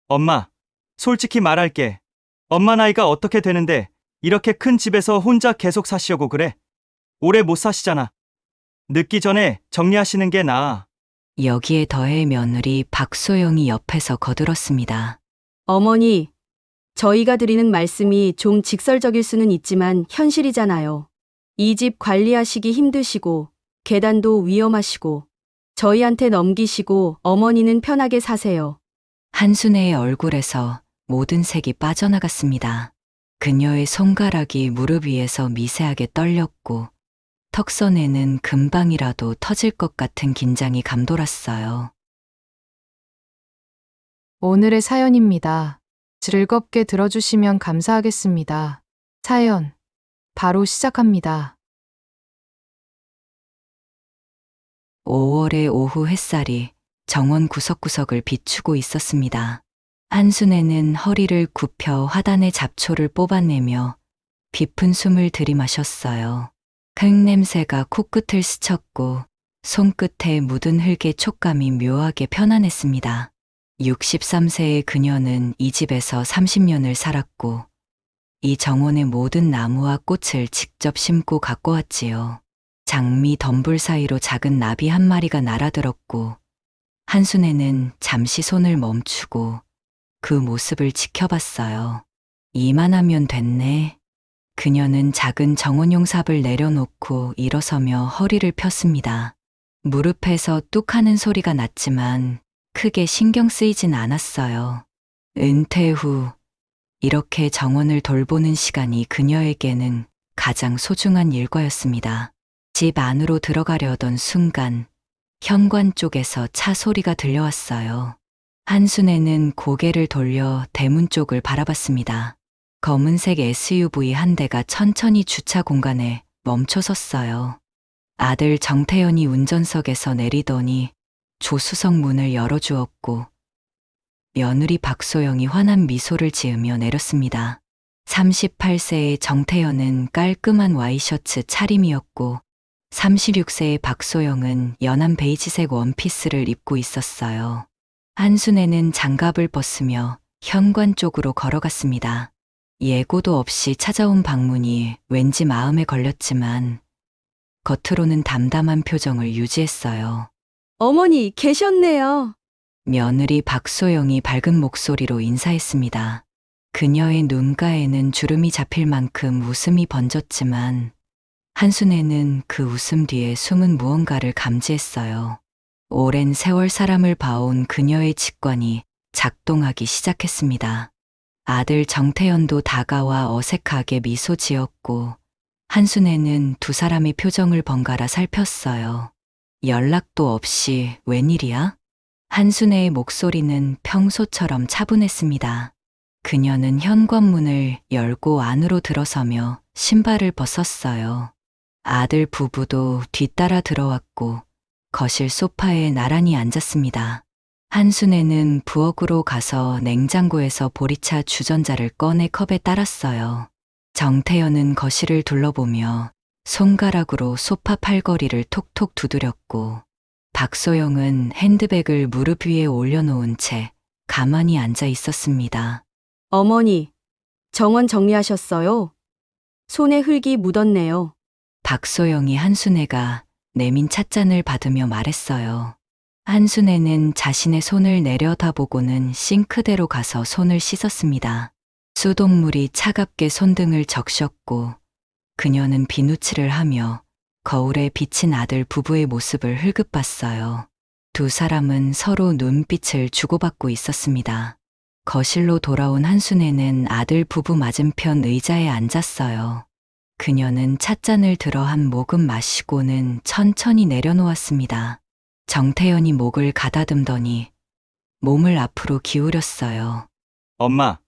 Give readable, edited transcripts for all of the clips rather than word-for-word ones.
엄마, 솔직히 말할게. 엄마 나이가 어떻게 되는데 이렇게 큰 집에서 혼자 계속 사시려고 그래? 오래 못 사시잖아. 늦기 전에 정리하시는 게 나아. 여기에 더해 며느리 박소영이 옆에서 거들었습니다. 어머니, 저희가 드리는 말씀이 좀 직설적일 수는 있지만 현실이잖아요. 이 집 관리하시기 힘드시고, 계단도 위험하시고, 저희한테 넘기시고 어머니는 편하게 사세요. 한순애의 얼굴에서 모든 색이 빠져나갔습니다. 그녀의 손가락이 무릎 위에서 미세하게 떨렸고 턱선에는 금방이라도 터질 것 같은 긴장이 감돌았어요. 오늘의 사연입니다. 즐겁게 들어주시면 감사하겠습니다. 사연, 바로 시작합니다. 5월의 오후 햇살이 정원 구석구석을 비추고 있었습니다. 한순애는 허리를 굽혀 화단의 잡초를 뽑아내며 깊은 숨을 들이마셨어요. 흙냄새가 코끝을 스쳤고 손끝에 묻은 흙의 촉감이 묘하게 편안했습니다. 63세의 그녀는 이 집에서 30년을 살았고 이 정원의 모든 나무와 꽃을 직접 심고 갖고 왔지요. 장미 덤불 사이로 작은 나비 한 마리가 날아들었고 한순애는 잠시 손을 멈추고 그 모습을 지켜봤어요. 이만하면 됐네. 그녀는 작은 정원용 삽을 내려놓고 일어서며 허리를 폈습니다. 무릎에서 뚝 하는 소리가 났지만 크게 신경 쓰이진 않았어요. 은퇴 후 이렇게 정원을 돌보는 시간이 그녀에게는 가장 소중한 일과였습니다. 집 안으로 들어가려던 순간 현관 쪽에서 차 소리가 들려왔어요. 한순애는 고개를 돌려 대문 쪽을 바라봤습니다. 검은색 SUV 한 대가 천천히 주차 공간에 멈춰 섰어요. 아들 정태현이 운전석에서 내리더니 조수석 문을 열어주었고 며느리 박소영이 환한 미소를 지으며 내렸습니다. 38세의 정태현은 깔끔한 와이셔츠 차림이었고 36세의 박소영은 연한 베이지색 원피스를 입고 있었어요. 한순애는 장갑을 벗으며 현관 쪽으로 걸어갔습니다. 예고도 없이 찾아온 방문이 왠지 마음에 걸렸지만 겉으로는 담담한 표정을 유지했어요. 어머니, 계셨네요. 며느리 박소영이 밝은 목소리로 인사했습니다. 그녀의 눈가에는 주름이 잡힐 만큼 웃음이 번졌지만 한순애는 그 웃음 뒤에 숨은 무언가를 감지했어요. 오랜 세월 사람을 봐온 그녀의 직관이 작동하기 시작했습니다. 아들 정태현도 다가와 어색하게 미소 지었고 한순애는 두 사람의 표정을 번갈아 살폈어요. 연락도 없이 웬일이야? 한순애의 목소리는 평소처럼 차분했습니다. 그녀는 현관문을 열고 안으로 들어서며 신발을 벗었어요. 아들 부부도 뒤따라 들어왔고 거실 소파에 나란히 앉았습니다. 한순애는 부엌으로 가서 냉장고에서 보리차 주전자를 꺼내 컵에 따랐어요. 정태현은 거실을 둘러보며 손가락으로 소파 팔걸이를 톡톡 두드렸고 박소영은 핸드백을 무릎 위에 올려놓은 채 가만히 앉아 있었습니다. 어머니, 정원 정리하셨어요? 손에 흙이 묻었네요. 박소영이 한순애가 내민 찻잔을 받으며 말했어요. 한순애는 자신의 손을 내려다보고는 싱크대로 가서 손을 씻었습니다. 수돗물이 차갑게 손등을 적셨고 그녀는 비누칠을 하며 거울에 비친 아들 부부의 모습을 흘금봤어요. 두 사람은 서로 눈빛을 주고받고 있었습니다. 거실로 돌아온 한순애는 아들 부부 맞은편 의자에 앉았어요. 그녀는 찻잔을 들어 한 모금 마시고는 천천히 내려놓았습니다. 정태현이 목을 가다듬더니 몸을 앞으로 기울였어요. 엄마,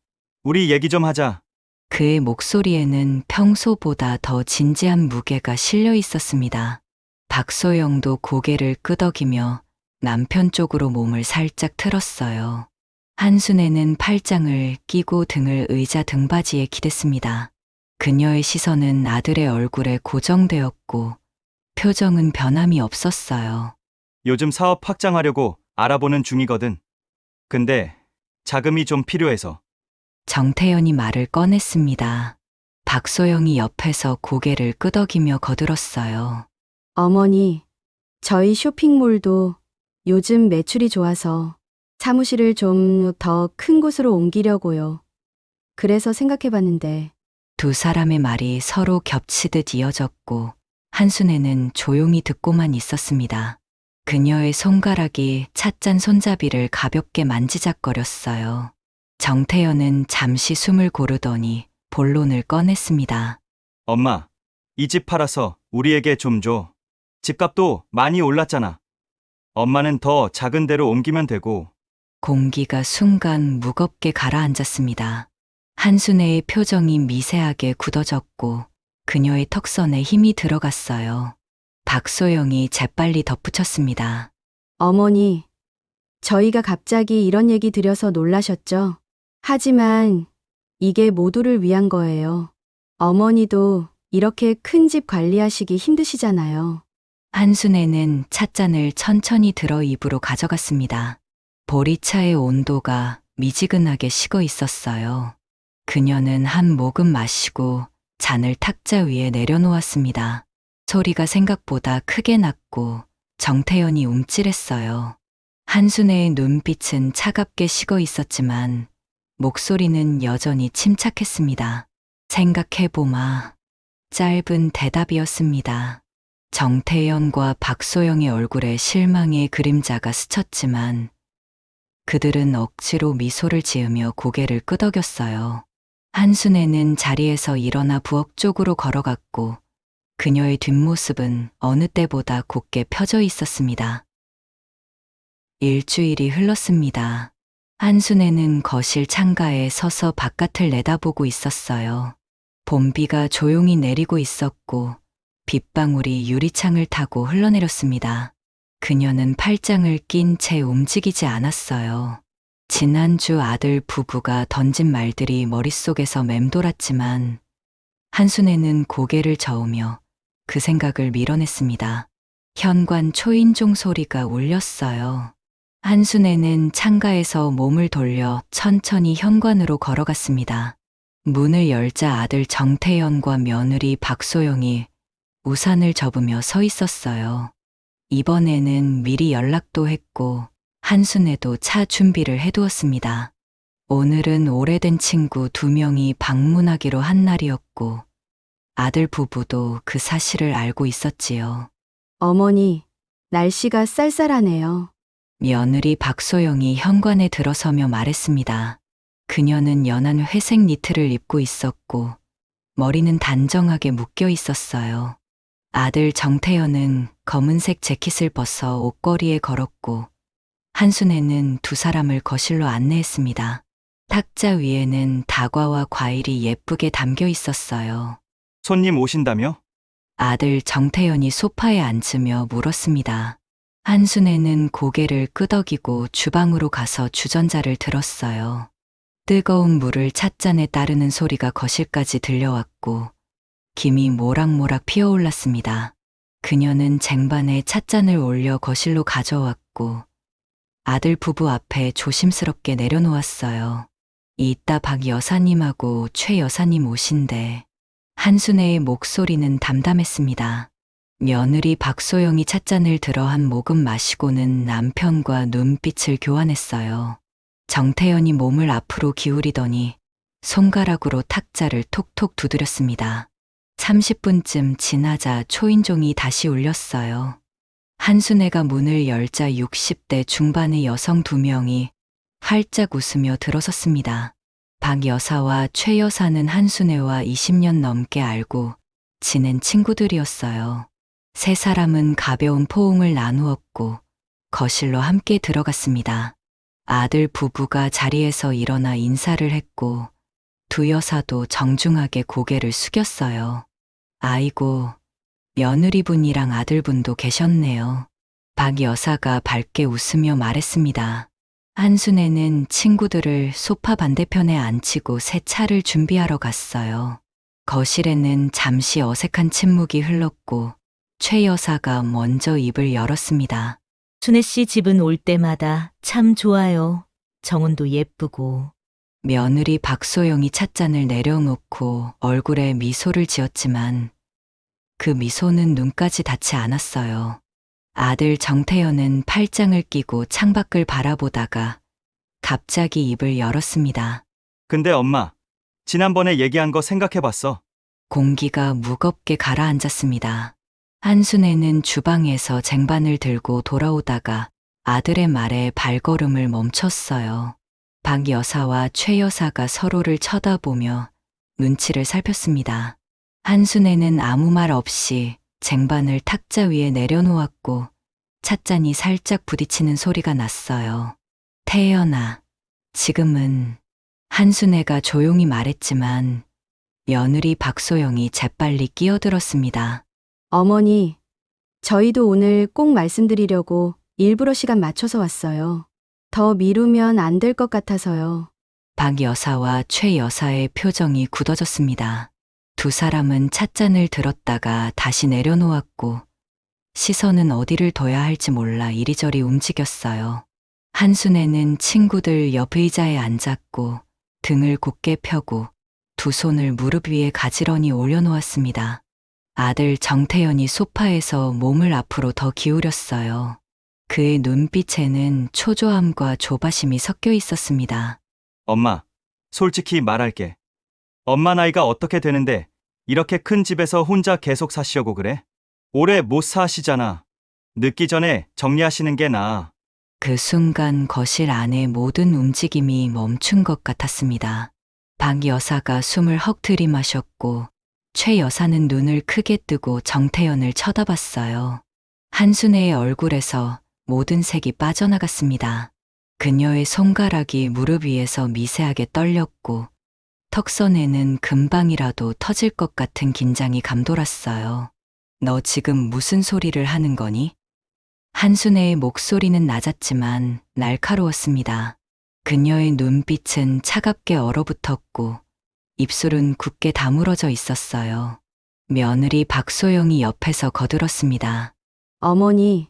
우리 얘기 좀 하자. 그의 목소리에는 평소보다 더 진지한 무게가 실려 있었습니다. 박소영도 고개를 끄덕이며 남편 쪽으로 몸을 살짝 틀었어요. 한순애는 팔짱을 끼고 등을 의자 등받이에 기댔습니다. 그녀의 시선은 아들의 얼굴에 고정되었고 표정은 변함이 없었어요. 요즘 사업 확장하려고 알아보는 중이거든. 근데 자금이 좀 필요해서. 정태현이 말을 꺼냈습니다. 박소영이 옆에서 고개를 끄덕이며 거들었어요. 어머니, 저희 쇼핑몰도 요즘 매출이 좋아서 사무실을 좀 더 큰 곳으로 옮기려고요. 그래서 생각해 봤는데, 두 사람의 말이 서로 겹치듯 이어졌고 한순애는 조용히 듣고만 있었습니다. 그녀의 손가락이 찻잔 손잡이를 가볍게 만지작거렸어요. 정태현은 잠시 숨을 고르더니 본론을 꺼냈습니다. 엄마, 이 집 팔아서 우리에게 좀 줘. 집값도 많이 올랐잖아. 엄마는 더 작은 데로 옮기면 되고. 공기가 순간 무겁게 가라앉았습니다. 한순애의 표정이 미세하게 굳어졌고 그녀의 턱선에 힘이 들어갔어요. 박소영이 재빨리 덧붙였습니다. 어머니, 저희가 갑자기 이런 얘기 드려서 놀라셨죠? 하지만 이게 모두를 위한 거예요. 어머니도 이렇게 큰 집 관리하시기 힘드시잖아요. 한순애는 찻잔을 천천히 들어 입으로 가져갔습니다. 보리차의 온도가 미지근하게 식어 있었어요. 그녀는 한 모금 마시고 잔을 탁자 위에 내려놓았습니다. 소리가 생각보다 크게 났고 정태현이 움찔했어요. 한순애의 눈빛은 차갑게 식어 있었지만 목소리는 여전히 침착했습니다. 생각해보마. 짧은 대답이었습니다. 정태현과 박소영의 얼굴에 실망의 그림자가 스쳤지만 그들은 억지로 미소를 지으며 고개를 끄덕였어요. 한순애는 자리에서 일어나 부엌 쪽으로 걸어갔고 그녀의 뒷모습은 어느 때보다 곧게 펴져 있었습니다. 일주일이 흘렀습니다. 한순애는 거실 창가에 서서 바깥을 내다보고 있었어요. 봄비가 조용히 내리고 있었고 빗방울이 유리창을 타고 흘러내렸습니다. 그녀는 팔짱을 낀 채 움직이지 않았어요. 지난주 아들 부부가 던진 말들이 머릿속에서 맴돌았지만 한순애는 고개를 저으며 그 생각을 밀어냈습니다. 현관 초인종 소리가 울렸어요. 한순애는 창가에서 몸을 돌려 천천히 현관으로 걸어갔습니다. 문을 열자 아들 정태현과 며느리 박소영이 우산을 접으며 서 있었어요. 이번에는 미리 연락도 했고 한순애도 차 준비를 해두었습니다. 오늘은 오래된 친구 2명이 방문하기로 한 날이었고 아들 부부도 그 사실을 알고 있었지요. 어머니, 날씨가 쌀쌀하네요. 며느리 박소영이 현관에 들어서며 말했습니다. 그녀는 연한 회색 니트를 입고 있었고 머리는 단정하게 묶여 있었어요. 아들 정태현은 검은색 재킷을 벗어 옷걸이에 걸었고 한순애는 두 사람을 거실로 안내했습니다. 탁자 위에는 다과와 과일이 예쁘게 담겨 있었어요. 손님 오신다며? 아들 정태현이 소파에 앉으며 물었습니다. 한순애는 고개를 끄덕이고 주방으로 가서 주전자를 들었어요. 뜨거운 물을 찻잔에 따르는 소리가 거실까지 들려왔고 김이 모락모락 피어올랐습니다. 그녀는 쟁반에 찻잔을 올려 거실로 가져왔고 아들 부부 앞에 조심스럽게 내려놓았어요. 이따 박 여사님하고 최 여사님 오신대. 한순애의 목소리는 담담했습니다. 며느리 박소영이 찻잔을 들어 한 모금 마시고는 남편과 눈빛을 교환했어요. 정태현이 몸을 앞으로 기울이더니 손가락으로 탁자를 톡톡 두드렸습니다. 30분쯤 지나자 초인종이 다시 울렸어요. 한순애가 문을 열자 60대 중반의 여성 2명이 활짝 웃으며 들어섰습니다. 박 여사와 최 여사는 한순애와 20년 넘게 알고 지낸 친구들이었어요. 세 사람은 가벼운 포옹을 나누었고 거실로 함께 들어갔습니다. 아들 부부가 자리에서 일어나 인사를 했고 두 여사도 정중하게 고개를 숙였어요. 아이고, 며느리분이랑 아들분도 계셨네요. 박 여사가 밝게 웃으며 말했습니다. 한순애는 친구들을 소파 반대편에 앉히고 새 차를 준비하러 갔어요. 거실에는 잠시 어색한 침묵이 흘렀고 최 여사가 먼저 입을 열었습니다. 순애 씨 집은 올 때마다 참 좋아요. 정은도 예쁘고. 며느리 박소영이 찻잔을 내려놓고 얼굴에 미소를 지었지만 그 미소는 눈까지 닿지 않았어요. 아들 정태현은 팔짱을 끼고 창밖을 바라보다가 갑자기 입을 열었습니다. 근데 엄마, 지난번에 얘기한 거 생각해봤어. 공기가 무겁게 가라앉았습니다. 한순애는 주방에서 쟁반을 들고 돌아오다가 아들의 말에 발걸음을 멈췄어요. 박 여사와 최 여사가 서로를 쳐다보며 눈치를 살폈습니다. 한순애는 아무 말 없이 쟁반을 탁자 위에 내려놓았고 찻잔이 살짝 부딪히는 소리가 났어요. 태연아, 지금은 한순애가 조용히 말했지만 며느리 박소영이 재빨리 끼어들었습니다. 어머니, 저희도 오늘 꼭 말씀드리려고 일부러 시간 맞춰서 왔어요. 더 미루면 안 될 것 같아서요. 박 여사와 최 여사의 표정이 굳어졌습니다. 두 사람은 찻잔을 들었다가 다시 내려놓았고 시선은 어디를 둬야 할지 몰라 이리저리 움직였어요. 한순애는 친구들 옆 의자에 앉았고 등을 곧게 펴고 두 손을 무릎 위에 가지런히 올려놓았습니다. 아들 정태현이 소파에서 몸을 앞으로 더 기울였어요. 그의 눈빛에는 초조함과 조바심이 섞여 있었습니다. 엄마, 솔직히 말할게. 엄마 나이가 어떻게 되는데 이렇게 큰 집에서 혼자 계속 사시려고 그래? 오래 못 사시잖아. 늦기 전에 정리하시는 게 나아. 그 순간 거실 안의 모든 움직임이 멈춘 것 같았습니다. 박 여사가 숨을 헉 들이마셨고 최 여사는 눈을 크게 뜨고 정태현을 쳐다봤어요. 한순애의 얼굴에서 모든 색이 빠져나갔습니다. 그녀의 손가락이 무릎 위에서 미세하게 떨렸고 턱선에는 금방이라도 터질 것 같은 긴장이 감돌았어요. 너 지금 무슨 소리를 하는 거니? 한순애의 목소리는 낮았지만 날카로웠습니다. 그녀의 눈빛은 차갑게 얼어붙었고 입술은 굳게 다물어져 있었어요. 며느리 박소영이 옆에서 거들었습니다. 어머니,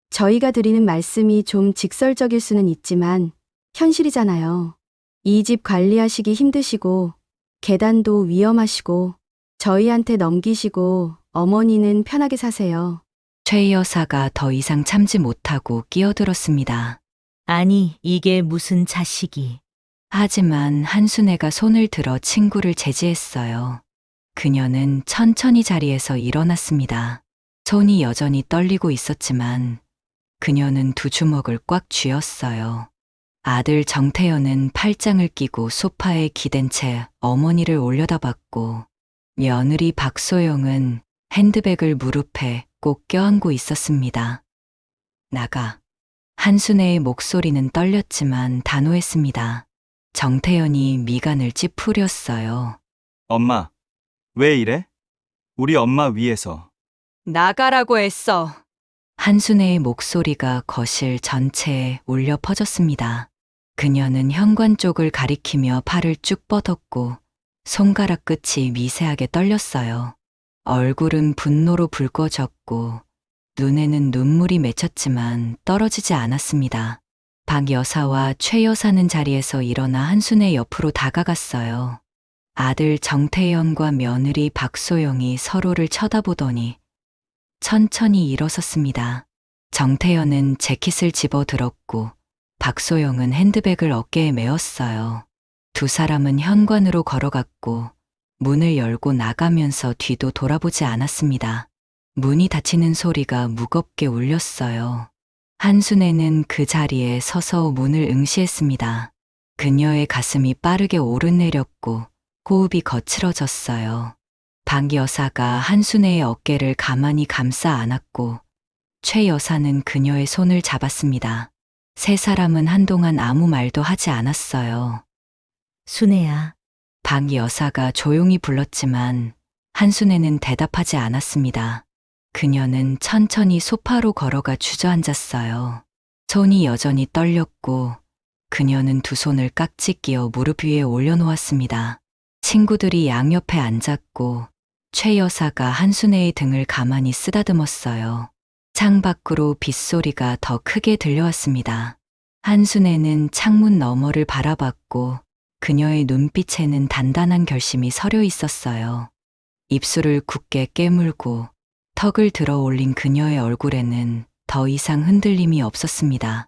저희가 드리는 말씀이 좀 직설적일 수는 있지만 현실이잖아요. 이 집 관리하시기 힘드시고 계단도 위험하시고 저희한테 넘기시고 어머니는 편하게 사세요. 최 여사가 더 이상 참지 못하고 끼어들었습니다. 아니, 이게 무슨 자식이. 하지만 한순애가 손을 들어 친구를 제지했어요. 그녀는 천천히 자리에서 일어났습니다. 손이 여전히 떨리고 있었지만 그녀는 두 주먹을 꽉 쥐었어요. 아들 정태현은 팔짱을 끼고 소파에 기댄 채 어머니를 올려다봤고 며느리 박소영은 핸드백을 무릎에 꼭 껴안고 있었습니다. 나가. 한순애의 목소리는 떨렸지만 단호했습니다. 정태현이 미간을 찌푸렸어요. 엄마, 왜 이래? 우리 엄마 위해서. 나가라고 했어. 한순애의 목소리가 거실 전체에 울려 퍼졌습니다. 그녀는 현관 쪽을 가리키며 팔을 쭉 뻗었고 손가락 끝이 미세하게 떨렸어요. 얼굴은 분노로 붉어졌고 눈에는 눈물이 맺혔지만 떨어지지 않았습니다. 박 여사와 최 여사는 자리에서 일어나 한순애 옆으로 다가갔어요. 아들 정태현과 며느리 박소영이 서로를 쳐다보더니 천천히 일어섰습니다. 정태현은 재킷을 집어들었고 박소영은 핸드백을 어깨에 메었어요. 두 사람은 현관으로 걸어갔고 문을 열고 나가면서 뒤도 돌아보지 않았습니다. 문이 닫히는 소리가 무겁게 울렸어요. 한순애는 그 자리에 서서 문을 응시했습니다. 그녀의 가슴이 빠르게 오르내렸고 호흡이 거칠어졌어요. 박 여사가 한순애의 어깨를 가만히 감싸 안았고 최 여사는 그녀의 손을 잡았습니다. 세 사람은 한동안 아무 말도 하지 않았어요. 순애야. 박 여사가 조용히 불렀지만 한순애는 대답하지 않았습니다. 그녀는 천천히 소파로 걸어가 주저앉았어요. 손이 여전히 떨렸고 그녀는 두 손을 깍지 끼어 무릎 위에 올려놓았습니다. 친구들이 양옆에 앉았고 최 여사가 한순애의 등을 가만히 쓰다듬었어요. 창밖으로 빗소리가 더 크게 들려왔습니다. 한순애는 창문 너머를 바라봤고 그녀의 눈빛에는 단단한 결심이 서려 있었어요. 입술을 굳게 깨물고 턱을 들어 올린 그녀의 얼굴에는 더 이상 흔들림이 없었습니다.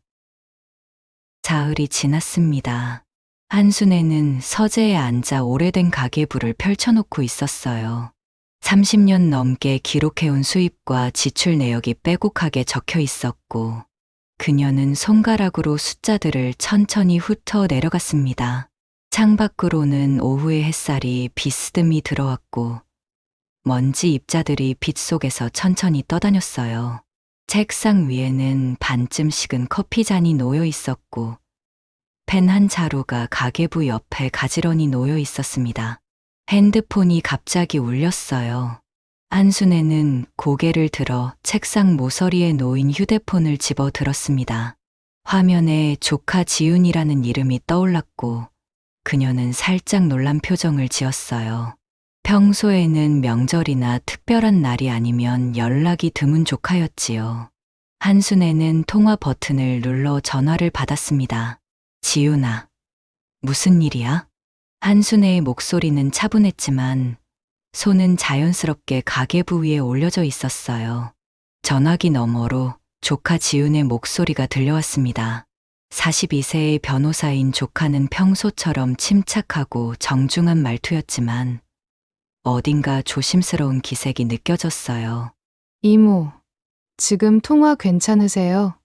사흘이 지났습니다. 한순애는 서재에 앉아 오래된 가계부를 펼쳐놓고 있었어요. 30년 넘게 기록해온 수입과 지출 내역이 빼곡하게 적혀 있었고, 그녀는 손가락으로 숫자들을 천천히 훑어 내려갔습니다. 창밖으로는 오후의 햇살이 비스듬히 들어왔고, 먼지 입자들이 빛 속에서 천천히 떠다녔어요. 책상 위에는 반쯤 식은 커피잔이 놓여 있었고, 펜 한 자루가 가계부 옆에 가지런히 놓여 있었습니다. 핸드폰이 갑자기 울렸어요. 한순애는 고개를 들어 책상 모서리에 놓인 휴대폰을 집어 들었습니다. 화면에 조카 지훈이라는 이름이 떠올랐고 그녀는 살짝 놀란 표정을 지었어요. 평소에는 명절이나 특별한 날이 아니면 연락이 드문 조카였지요. 한순애는 통화 버튼을 눌러 전화를 받았습니다. 지훈아, 무슨 일이야? 한순애의 목소리는 차분했지만 손은 자연스럽게 가계부 위에 올려져 있었어요. 전화기 너머로 조카 지훈의 목소리가 들려왔습니다. 42세의 변호사인 조카는 평소처럼 침착하고 정중한 말투였지만 어딘가 조심스러운 기색이 느껴졌어요. 이모, 지금 통화 괜찮으세요?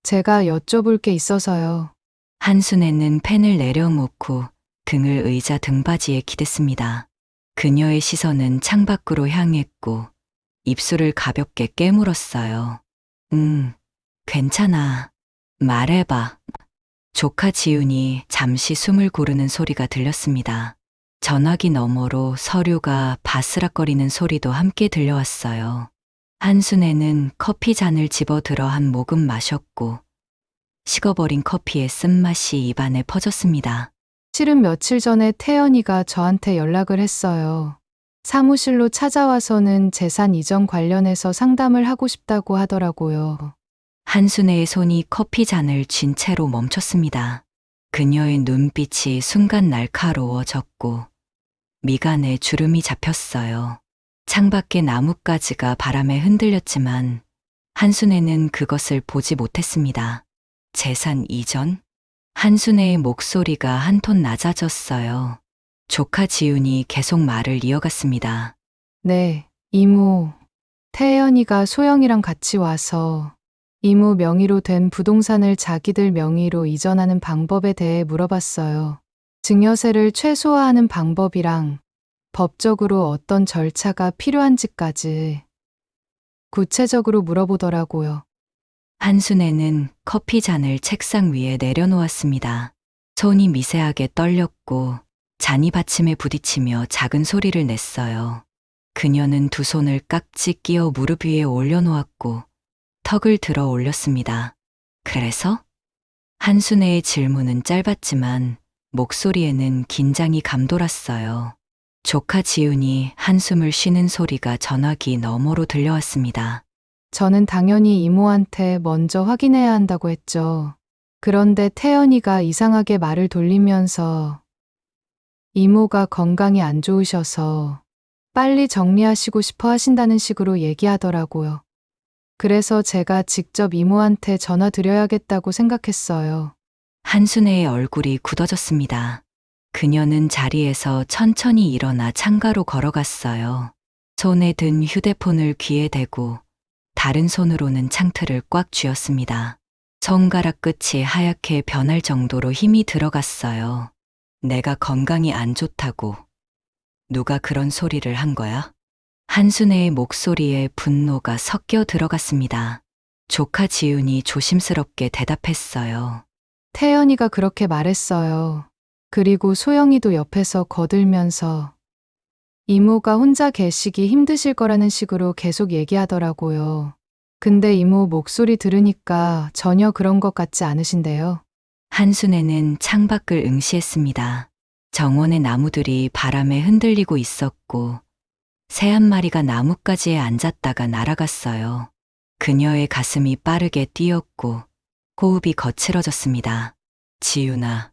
제가 여쭤볼 게 있어서요. 한순애는 펜을 내려놓고 등을 의자 등받이에 기댔습니다. 그녀의 시선은 창밖으로 향했고 입술을 가볍게 깨물었어요. 괜찮아. 말해봐. 조카 지훈이 잠시 숨을 고르는 소리가 들렸습니다. 전화기 너머로 서류가 바스락거리는 소리도 함께 들려왔어요. 한순애는 커피 잔을 집어들어 한 모금 마셨고 식어버린 커피의 쓴맛이 입안에 퍼졌습니다. 실은 며칠 전에 태연이가 저한테 연락을 했어요. 사무실로 찾아와서는 재산 이전 관련해서 상담을 하고 싶다고 하더라고요. 한순애의 손이 커피 잔을 쥔 채로 멈췄습니다. 그녀의 눈빛이 순간 날카로워졌고 미간에 주름이 잡혔어요. 창밖의 나뭇가지가 바람에 흔들렸지만 한순애는 그것을 보지 못했습니다. 재산 이전? 한순애의 목소리가 한 톤 낮아졌어요. 조카 지훈이 계속 말을 이어갔습니다. 네, 이모. 태연이가 소영이랑 같이 와서 이모 명의로 된 부동산을 자기들 명의로 이전하는 방법에 대해 물어봤어요. 증여세를 최소화하는 방법이랑 법적으로 어떤 절차가 필요한지까지 구체적으로 물어보더라고요. 한순애는 커피 잔을 책상 위에 내려놓았습니다. 손이 미세하게 떨렸고 잔이 받침에 부딪히며 작은 소리를 냈어요. 그녀는 두 손을 깍지 끼어 무릎 위에 올려놓았고 턱을 들어 올렸습니다. 그래서? 한순애의 질문은 짧았지만 목소리에는 긴장이 감돌았어요. 조카 지훈이 한숨을 쉬는 소리가 전화기 너머로 들려왔습니다. 저는 당연히 이모한테 먼저 확인해야 한다고 했죠. 그런데 태연이가 이상하게 말을 돌리면서 이모가 건강이 안 좋으셔서 빨리 정리하시고 싶어 하신다는 식으로 얘기하더라고요. 그래서 제가 직접 이모한테 전화 드려야겠다고 생각했어요. 한순애의 얼굴이 굳어졌습니다. 그녀는 자리에서 천천히 일어나 창가로 걸어갔어요. 손에 든 휴대폰을 귀에 대고 다른 손으로는 창틀을 꽉 쥐었습니다. 손가락 끝이 하얗게 변할 정도로 힘이 들어갔어요. 내가 건강이 안 좋다고. 누가 그런 소리를 한 거야? 한순애의 목소리에 분노가 섞여 들어갔습니다. 조카 지훈이 조심스럽게 대답했어요. 태연이가 그렇게 말했어요. 그리고 소영이도 옆에서 거들면서 이모가 혼자 계시기 힘드실 거라는 식으로 계속 얘기하더라고요. 근데 이모 목소리 들으니까 전혀 그런 것 같지 않으신데요. 한순애는 창밖을 응시했습니다. 정원의 나무들이 바람에 흔들리고 있었고 새 한 마리가 나뭇가지에 앉았다가 날아갔어요. 그녀의 가슴이 빠르게 뛰었고 호흡이 거칠어졌습니다. 지윤아,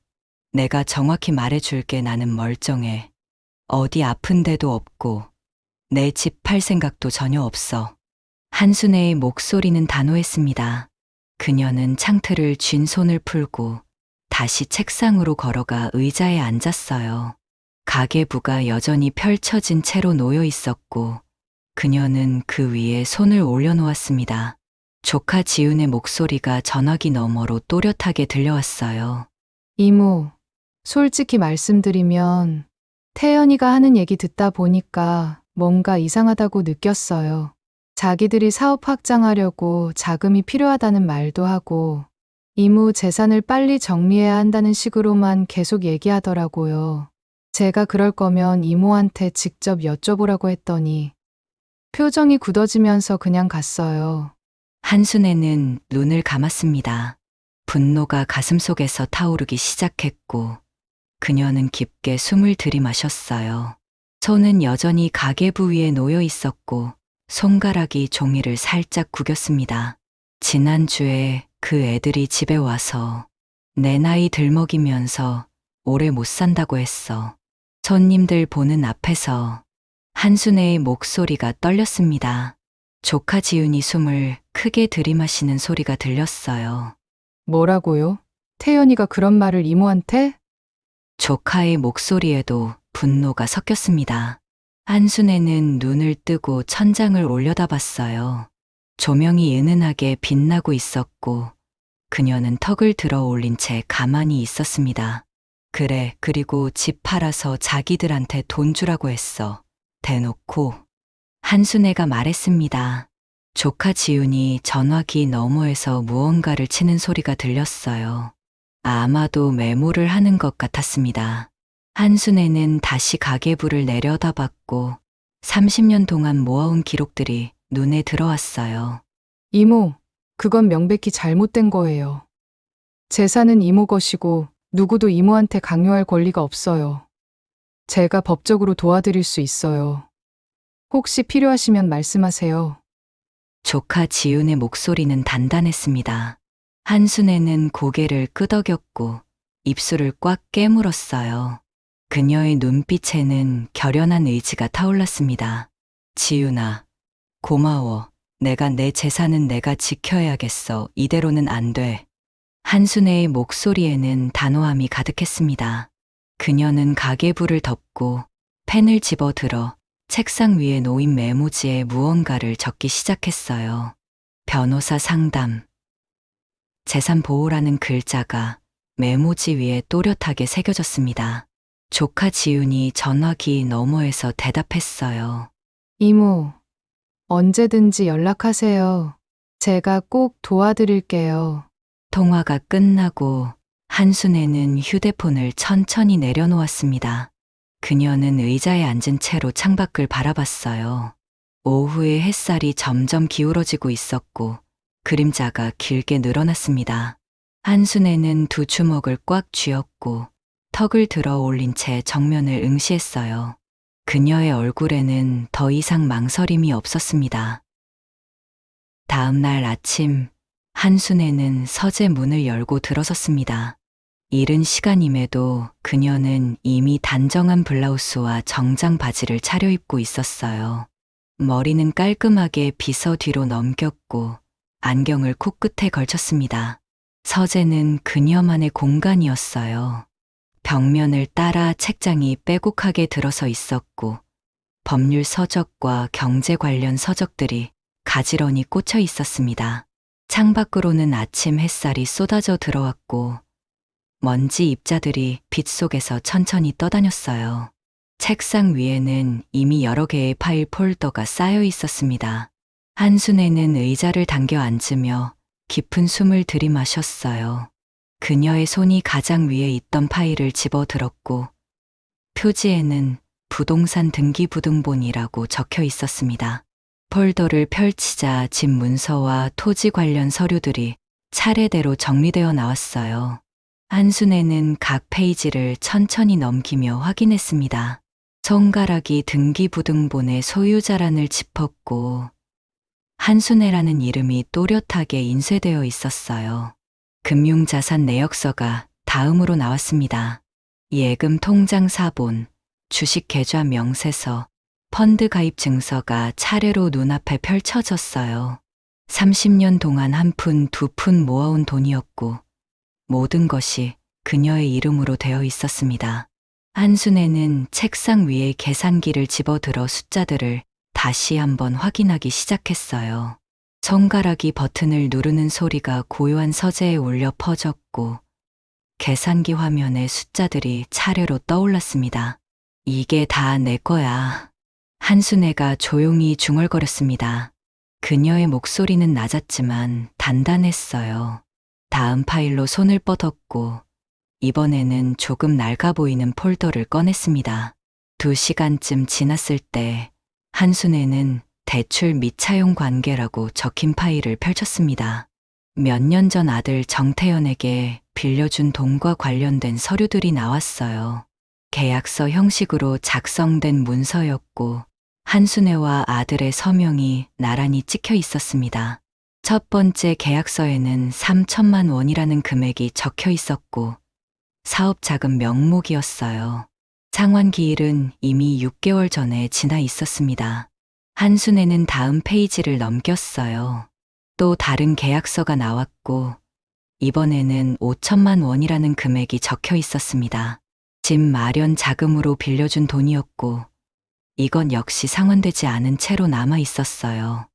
내가 정확히 말해줄게. 나는 멀쩡해. 어디 아픈 데도 없고 내 집 팔 생각도 전혀 없어. 한순애의 목소리는 단호했습니다. 그녀는 창틀을 쥔 손을 풀고 다시 책상으로 걸어가 의자에 앉았어요. 가계부가 여전히 펼쳐진 채로 놓여 있었고 그녀는 그 위에 손을 올려놓았습니다. 조카 지훈의 목소리가 전화기 너머로 또렷하게 들려왔어요. 이모, 솔직히 말씀드리면 태연이가 하는 얘기 듣다 보니까 뭔가 이상하다고 느꼈어요. 자기들이 사업 확장하려고 자금이 필요하다는 말도 하고 이모 재산을 빨리 정리해야 한다는 식으로만 계속 얘기하더라고요. 제가 그럴 거면 이모한테 직접 여쭤보라고 했더니 표정이 굳어지면서 그냥 갔어요. 한순애는 눈을 감았습니다. 분노가 가슴속에서 타오르기 시작했고 그녀는 깊게 숨을 들이마셨어요. 손은 여전히 가계부 위에 놓여 있었고 손가락이 종이를 살짝 구겼습니다. 지난주에 그 애들이 집에 와서 내 나이 들먹이면서 오래 못 산다고 했어. 손님들 보는 앞에서 한순애의 목소리가 떨렸습니다. 조카 지훈이 숨을 크게 들이마시는 소리가 들렸어요. 뭐라고요? 태연이가 그런 말을 이모한테? 조카의 목소리에도 분노가 섞였습니다. 한순애는 눈을 뜨고 천장을 올려다봤어요. 조명이 은은하게 빛나고 있었고 그녀는 턱을 들어 올린 채 가만히 있었습니다. 그래, 그리고 집 팔아서 자기들한테 돈 주라고 했어. 대놓고. 한순애가 말했습니다. 조카 지훈이 전화기 너머에서 무언가를 치는 소리가 들렸어요. 아마도 메모를 하는 것 같았습니다. 한순애는 다시 가계부를 내려다봤고 30년 동안 모아온 기록들이 눈에 들어왔어요. 이모, 그건 명백히 잘못된 거예요. 재산은 이모 것이고 누구도 이모한테 강요할 권리가 없어요. 제가 법적으로 도와드릴 수 있어요. 혹시 필요하시면 말씀하세요. 조카 지훈의 목소리는 단단했습니다. 한순애는 고개를 끄덕였고 입술을 꽉 깨물었어요. 그녀의 눈빛에는 결연한 의지가 타올랐습니다. 지훈아, 고마워. 내가 내 재산은 내가 지켜야겠어. 이대로는 안 돼. 한순애의 목소리에는 단호함이 가득했습니다. 그녀는 가계부를 덮고 펜을 집어들어 책상 위에 놓인 메모지에 무언가를 적기 시작했어요. 변호사 상담. 재산 보호라는 글자가 메모지 위에 또렷하게 새겨졌습니다. 조카 지훈이 전화기 너머에서 대답했어요. 이모, 언제든지 연락하세요. 제가 꼭 도와드릴게요. 통화가 끝나고 한순애는 휴대폰을 천천히 내려놓았습니다. 그녀는 의자에 앉은 채로 창밖을 바라봤어요. 오후의 햇살이 점점 기울어지고 있었고 그림자가 길게 늘어났습니다. 한순애는 두 주먹을 꽉 쥐었고 턱을 들어 올린 채 정면을 응시했어요. 그녀의 얼굴에는 더 이상 망설임이 없었습니다. 다음 날 아침, 한순애는 서재 문을 열고 들어섰습니다. 이른 시간임에도 그녀는 이미 단정한 블라우스와 정장 바지를 차려입고 있었어요. 머리는 깔끔하게 빗어 뒤로 넘겼고 안경을 코끝에 걸쳤습니다. 서재는 그녀만의 공간이었어요. 벽면을 따라 책장이 빼곡하게 들어서 있었고 법률 서적과 경제 관련 서적들이 가지런히 꽂혀 있었습니다. 창밖으로는 아침 햇살이 쏟아져 들어왔고 먼지 입자들이 빛 속에서 천천히 떠다녔어요. 책상 위에는 이미 여러 개의 파일 폴더가 쌓여 있었습니다. 한순애는 의자를 당겨 앉으며 깊은 숨을 들이마셨어요. 그녀의 손이 가장 위에 있던 파일을 집어들었고 표지에는 부동산 등기부등본이라고 적혀 있었습니다. 폴더를 펼치자 집 문서와 토지 관련 서류들이 차례대로 정리되어 나왔어요. 한순애는 각 페이지를 천천히 넘기며 확인했습니다. 손가락이 등기부등본의 소유자란을 짚었고 한순애라는 이름이 또렷하게 인쇄되어 있었어요. 금융자산 내역서가 다음으로 나왔습니다. 예금 통장 사본, 주식 계좌 명세서, 펀드 가입 증서가 차례로 눈앞에 펼쳐졌어요. 30년 동안 한 푼, 두 푼 모아온 돈이었고 모든 것이 그녀의 이름으로 되어 있었습니다. 한순애는 책상 위에 계산기를 집어들어 숫자들을 다시 한번 확인하기 시작했어요. 손가락이 버튼을 누르는 소리가 고요한 서재에 울려 퍼졌고 계산기 화면에 숫자들이 차례로 떠올랐습니다. 이게 다 내 거야. 한순애가 조용히 중얼거렸습니다. 그녀의 목소리는 낮았지만 단단했어요. 다음 파일로 손을 뻗었고 이번에는 조금 낡아 보이는 폴더를 꺼냈습니다. 2시간쯤 지났을 때 한순애는 대출 미차용 관계라고 적힌 파일을 펼쳤습니다. 몇 년 전 아들 정태현에게 빌려준 돈과 관련된 서류들이 나왔어요. 계약서 형식으로 작성된 문서였고 한순애와 아들의 서명이 나란히 찍혀 있었습니다. 첫 번째 계약서에는 3천만 원이라는 금액이 적혀 있었고 사업 자금 명목이었어요. 상환 기일은 이미 6개월 전에 지나 있었습니다. 한순애는 다음 페이지를 넘겼어요. 또 다른 계약서가 나왔고 이번에는 5천만 원이라는 금액이 적혀 있었습니다. 집 마련 자금으로 빌려준 돈이었고 이건 역시 상환되지 않은 채로 남아 있었어요.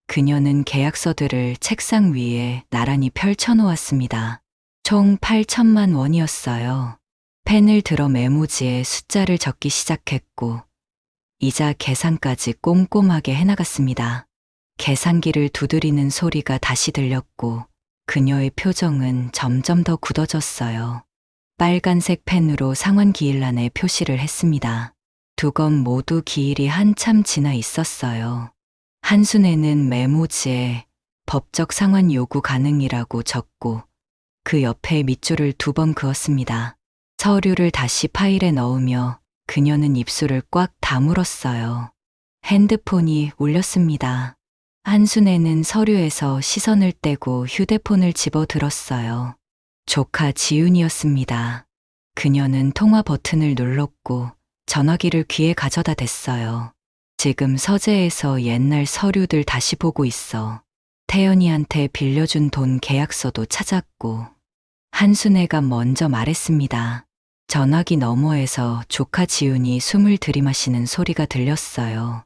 그녀는 계약서들을 책상 위에 나란히 펼쳐놓았습니다. 총 8천만 원이었어요. 펜을 들어 메모지에 숫자를 적기 시작했고 이자 계산까지 꼼꼼하게 해나갔습니다. 계산기를 두드리는 소리가 다시 들렸고 그녀의 표정은 점점 더 굳어졌어요. 빨간색 펜으로 상환 기일란에 표시를 했습니다. 두 건 모두 기일이 한참 지나 있었어요. 한순애는 메모지에 법적 상환 요구 가능이라고 적고 그 옆에 밑줄을 2번 그었습니다. 서류를 다시 파일에 넣으며 그녀는 입술을 꽉 다물었어요. 핸드폰이 울렸습니다. 한순애는 서류에서 시선을 떼고 휴대폰을 집어들었어요. 조카 지윤이었습니다. 그녀는 통화 버튼을 눌렀고 전화기를 귀에 가져다 댔어요. 지금 서재에서 옛날 서류들 다시 보고 있어. 태연이한테 빌려준 돈 계약서도 찾았고 한순애가 먼저 말했습니다. 전화기 너머에서 조카 지윤이 숨을 들이마시는 소리가 들렸어요.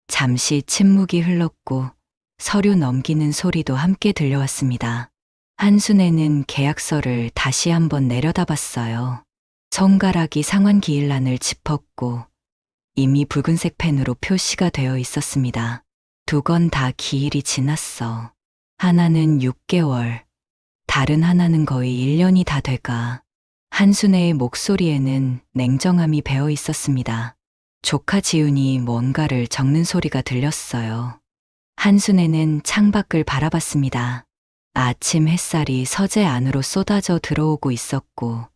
잠시 침묵이 흘렀고 서류 넘기는 소리도 함께 들려왔습니다. 한순애는 계약서를 다시 한번 내려다봤어요. 손가락이 상환 기일란을 짚었고 이미 붉은색 펜으로 표시가 되어 있었습니다. 2건 다 기일이 지났어. 하나는 6개월, 다른 하나는 거의 1년이 다 돼가. 한순애의 목소리에는 냉정함이 배어 있었습니다. 조카 지훈이 뭔가를 적는 소리가 들렸어요. 한순애는 창밖을 바라봤습니다. 아침 햇살이 서재 안으로 쏟아져 들어오고 있었고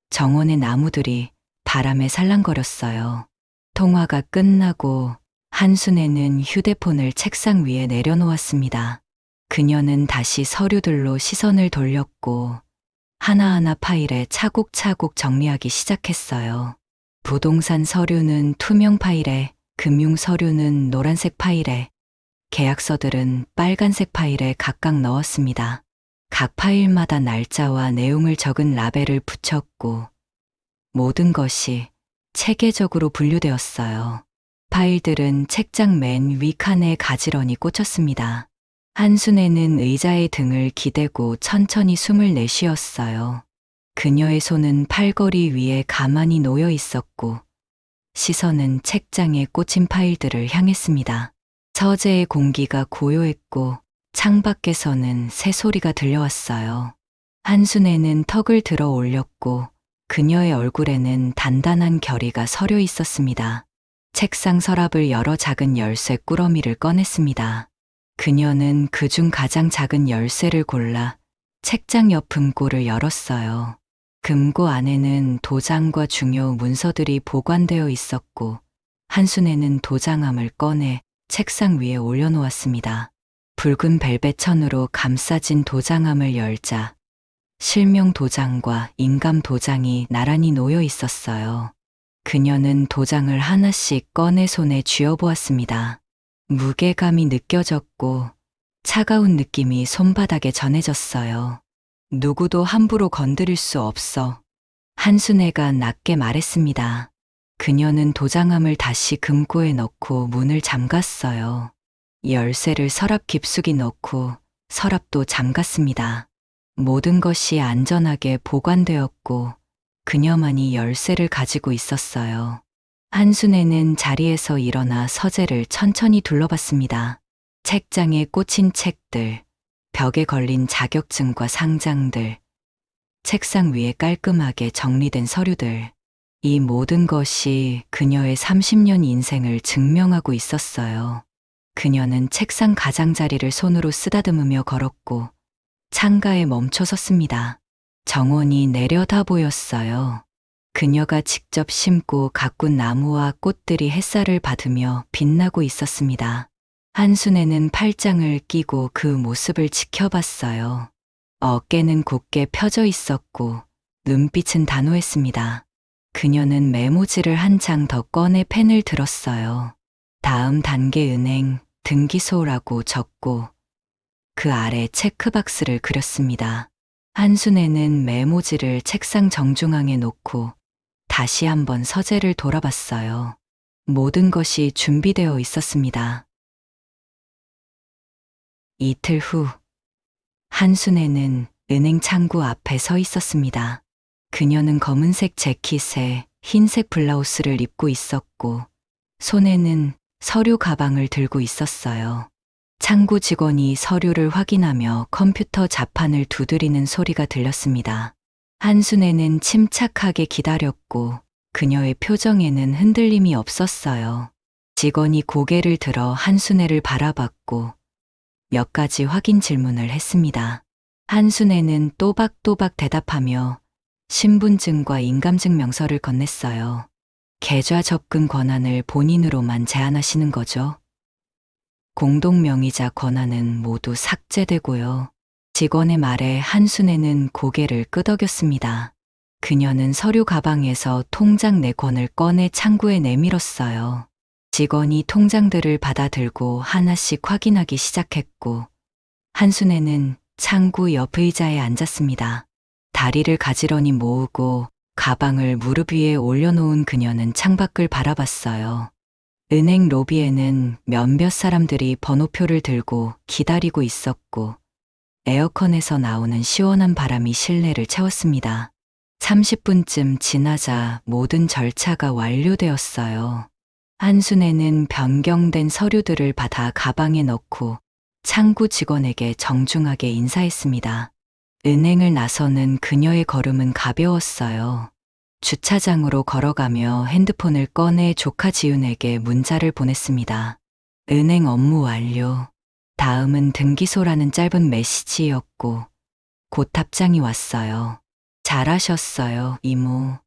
정원의 나무들이 바람에 살랑거렸어요. 통화가 끝나고 한순애는 휴대폰을 책상 위에 내려놓았습니다. 그녀는 다시 서류들로 시선을 돌렸고 하나하나 파일에 차곡차곡 정리하기 시작했어요. 부동산 서류는 투명 파일에, 금융 서류는 노란색 파일에, 계약서들은 빨간색 파일에 각각 넣었습니다. 각 파일마다 날짜와 내용을 적은 라벨을 붙였고 모든 것이 체계적으로 분류되었어요. 파일들은 책장 맨 위 칸에 가지런히 꽂혔습니다. 한순애는 의자의 등을 기대고 천천히 숨을 내쉬었어요. 그녀의 손은 팔걸이 위에 가만히 놓여 있었고 시선은 책장에 꽂힌 파일들을 향했습니다. 서재의 공기가 고요했고 창밖에서는 새소리가 들려왔어요. 한순애는 턱을 들어 올렸고 그녀의 얼굴에는 단단한 결의가 서려 있었습니다. 책상 서랍을 열어 작은 열쇠 꾸러미를 꺼냈습니다. 그녀는 그중 가장 작은 열쇠를 골라 책장 옆 금고를 열었어요. 금고 안에는 도장과 중요 문서들이 보관되어 있었고 한순애는 도장함을 꺼내 책상 위에 올려놓았습니다. 붉은 벨벳 천으로 감싸진 도장함을 열자 실명 도장과 인감 도장이 나란히 놓여 있었어요. 그녀는 도장을 하나씩 꺼내 손에 쥐어보았습니다. 무게감이 느껴졌고 차가운 느낌이 손바닥에 전해졌어요. 누구도 함부로 건드릴 수 없어. 한순애가 낮게 말했습니다. 그녀는 도장함을 다시 금고에 넣고 문을 잠갔어요. 열쇠를 서랍 깊숙이 넣고 서랍도 잠갔습니다. 모든 것이 안전하게 보관되었고 그녀만이 열쇠를 가지고 있었어요. 한순애는 자리에서 일어나 서재를 천천히 둘러봤습니다. 책장에 꽂힌 책들, 벽에 걸린 자격증과 상장들, 책상 위에 깔끔하게 정리된 서류들. 이 모든 것이 그녀의 30년 인생을 증명하고 있었어요. 그녀는 책상 가장자리를 손으로 쓰다듬으며 걸었고 창가에 멈춰 섰습니다. 정원이 내려다 보였어요. 그녀가 직접 심고 가꾼 나무와 꽃들이 햇살을 받으며 빛나고 있었습니다. 한순애는 팔짱을 끼고 그 모습을 지켜봤어요. 어깨는 곧게 펴져 있었고 눈빛은 단호했습니다. 그녀는 메모지를 한 장 더 꺼내 펜을 들었어요. 다음 단계 은행 등기소라고 적고 그 아래 체크박스를 그렸습니다. 한순애는 메모지를 책상 정중앙에 놓고 다시 한번 서재를 돌아봤어요. 모든 것이 준비되어 있었습니다. 이틀 후, 한순애는 은행 창구 앞에 서 있었습니다. 그녀는 검은색 재킷에 흰색 블라우스를 입고 있었고, 손에는 서류 가방을 들고 있었어요. 창구 직원이 서류를 확인하며 컴퓨터 자판을 두드리는 소리가 들렸습니다. 한순애는 침착하게 기다렸고 그녀의 표정에는 흔들림이 없었어요. 직원이 고개를 들어 한순애를 바라봤고 몇 가지 확인 질문을 했습니다. 한순애는 또박또박 대답하며 신분증과 인감증명서를 건넸어요. 계좌 접근 권한을 본인으로만 제한하시는 거죠? 공동명의자 권한은 모두 삭제되고요. 직원의 말에 한순애는 고개를 끄덕였습니다. 그녀는 서류 가방에서 통장 4권을 꺼내 창구에 내밀었어요. 직원이 통장들을 받아들고 하나씩 확인하기 시작했고, 한순애는 창구 옆 의자에 앉았습니다. 다리를 가지런히 모으고 가방을 무릎 위에 올려놓은 그녀는 창밖을 바라봤어요. 은행 로비에는 몇몇 사람들이 번호표를 들고 기다리고 있었고, 에어컨에서 나오는 시원한 바람이 실내를 채웠습니다. 30분쯤 지나자 모든 절차가 완료되었어요. 한순애는 변경된 서류들을 받아 가방에 넣고 창구 직원에게 정중하게 인사했습니다. 은행을 나서는 그녀의 걸음은 가벼웠어요. 주차장으로 걸어가며 핸드폰을 꺼내 조카 지훈에게 문자를 보냈습니다. 은행 업무 완료. 다음은 등기소라는 짧은 메시지였고 곧 답장이 왔어요. 잘하셨어요, 이모.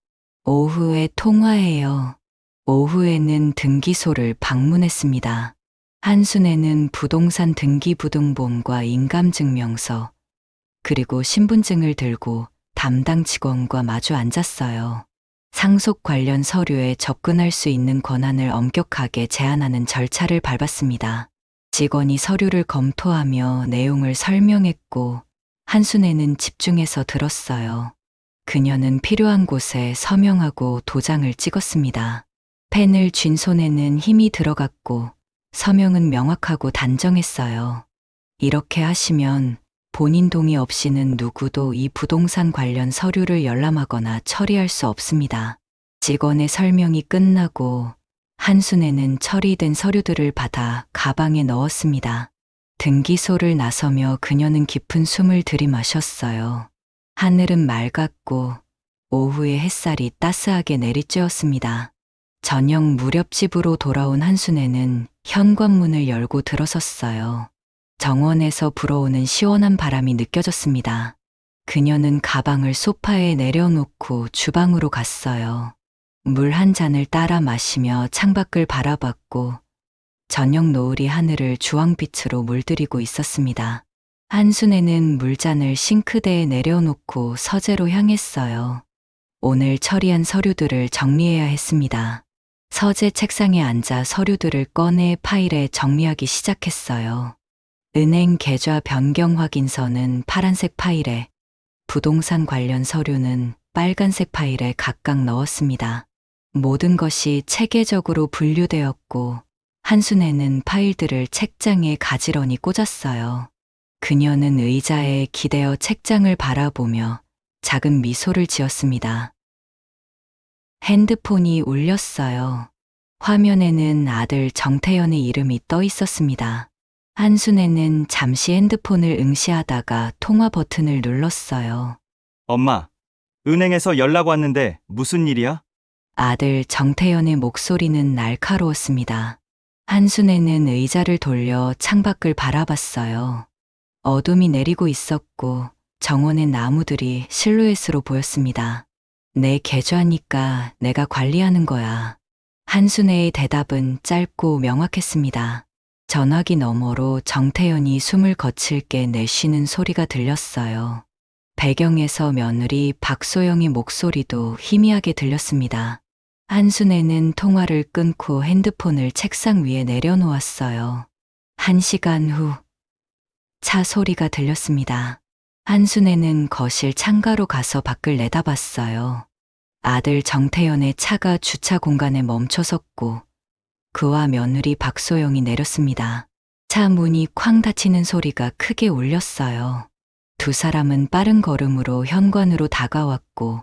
오후에 통화해요. 오후에는 등기소를 방문했습니다. 한순애는 부동산 등기부등본과 인감증명서 그리고 신분증을 들고 담당 직원과 마주 앉았어요. 상속 관련 서류에 접근할 수 있는 권한을 엄격하게 제한하는 절차를 밟았습니다. 직원이 서류를 검토하며 내용을 설명했고 한순애는 집중해서 들었어요. 그녀는 필요한 곳에 서명하고 도장을 찍었습니다. 펜을 쥔 손에는 힘이 들어갔고 서명은 명확하고 단정했어요. 이렇게 하시면 본인 동의 없이는 누구도 이 부동산 관련 서류를 열람하거나 처리할 수 없습니다. 직원의 설명이 끝나고 한순애는 처리된 서류들을 받아 가방에 넣었습니다. 등기소를 나서며 그녀는 깊은 숨을 들이마셨어요. 하늘은 맑았고 오후의 햇살이 따스하게 내리쬐었습니다. 저녁 무렵 집으로 돌아온 한순애는 현관문을 열고 들어섰어요. 정원에서 불어오는 시원한 바람이 느껴졌습니다. 그녀는 가방을 소파에 내려놓고 주방으로 갔어요. 물 한 잔을 따라 마시며 창밖을 바라봤고 저녁 노을이 하늘을 주황빛으로 물들이고 있었습니다. 한순애는 물잔을 싱크대에 내려놓고 서재로 향했어요. 오늘 처리한 서류들을 정리해야 했습니다. 서재 책상에 앉아 서류들을 꺼내 파일에 정리하기 시작했어요. 은행 계좌 변경 확인서는 파란색 파일에, 부동산 관련 서류는 빨간색 파일에 각각 넣었습니다. 모든 것이 체계적으로 분류되었고 한순애는 파일들을 책장에 가지런히 꽂았어요. 그녀는 의자에 기대어 책장을 바라보며 작은 미소를 지었습니다. 핸드폰이 울렸어요. 화면에는 아들 정태현의 이름이 떠 있었습니다. 한순애는 잠시 핸드폰을 응시하다가 통화 버튼을 눌렀어요. 엄마, 은행에서 연락 왔는데 무슨 일이야? 아들 정태현의 목소리는 날카로웠습니다. 한순애는 의자를 돌려 창밖을 바라봤어요. 어둠이 내리고 있었고 정원의 나무들이 실루엣으로 보였습니다. 내 계좌니까 내가 관리하는 거야. 한순애의 대답은 짧고 명확했습니다. 전화기 너머로 정태현이 숨을 거칠게 내쉬는 소리가 들렸어요. 배경에서 며느리 박소영의 목소리도 희미하게 들렸습니다. 한순애는 통화를 끊고 핸드폰을 책상 위에 내려놓았어요. 1시간 후 차 소리가 들렸습니다. 한순애는 거실 창가로 가서 밖을 내다봤어요. 아들 정태현의 차가 주차 공간에 멈춰 섰고 그와 며느리 박소영이 내렸습니다. 차 문이 쾅 닫히는 소리가 크게 울렸어요. 두 사람은 빠른 걸음으로 현관으로 다가왔고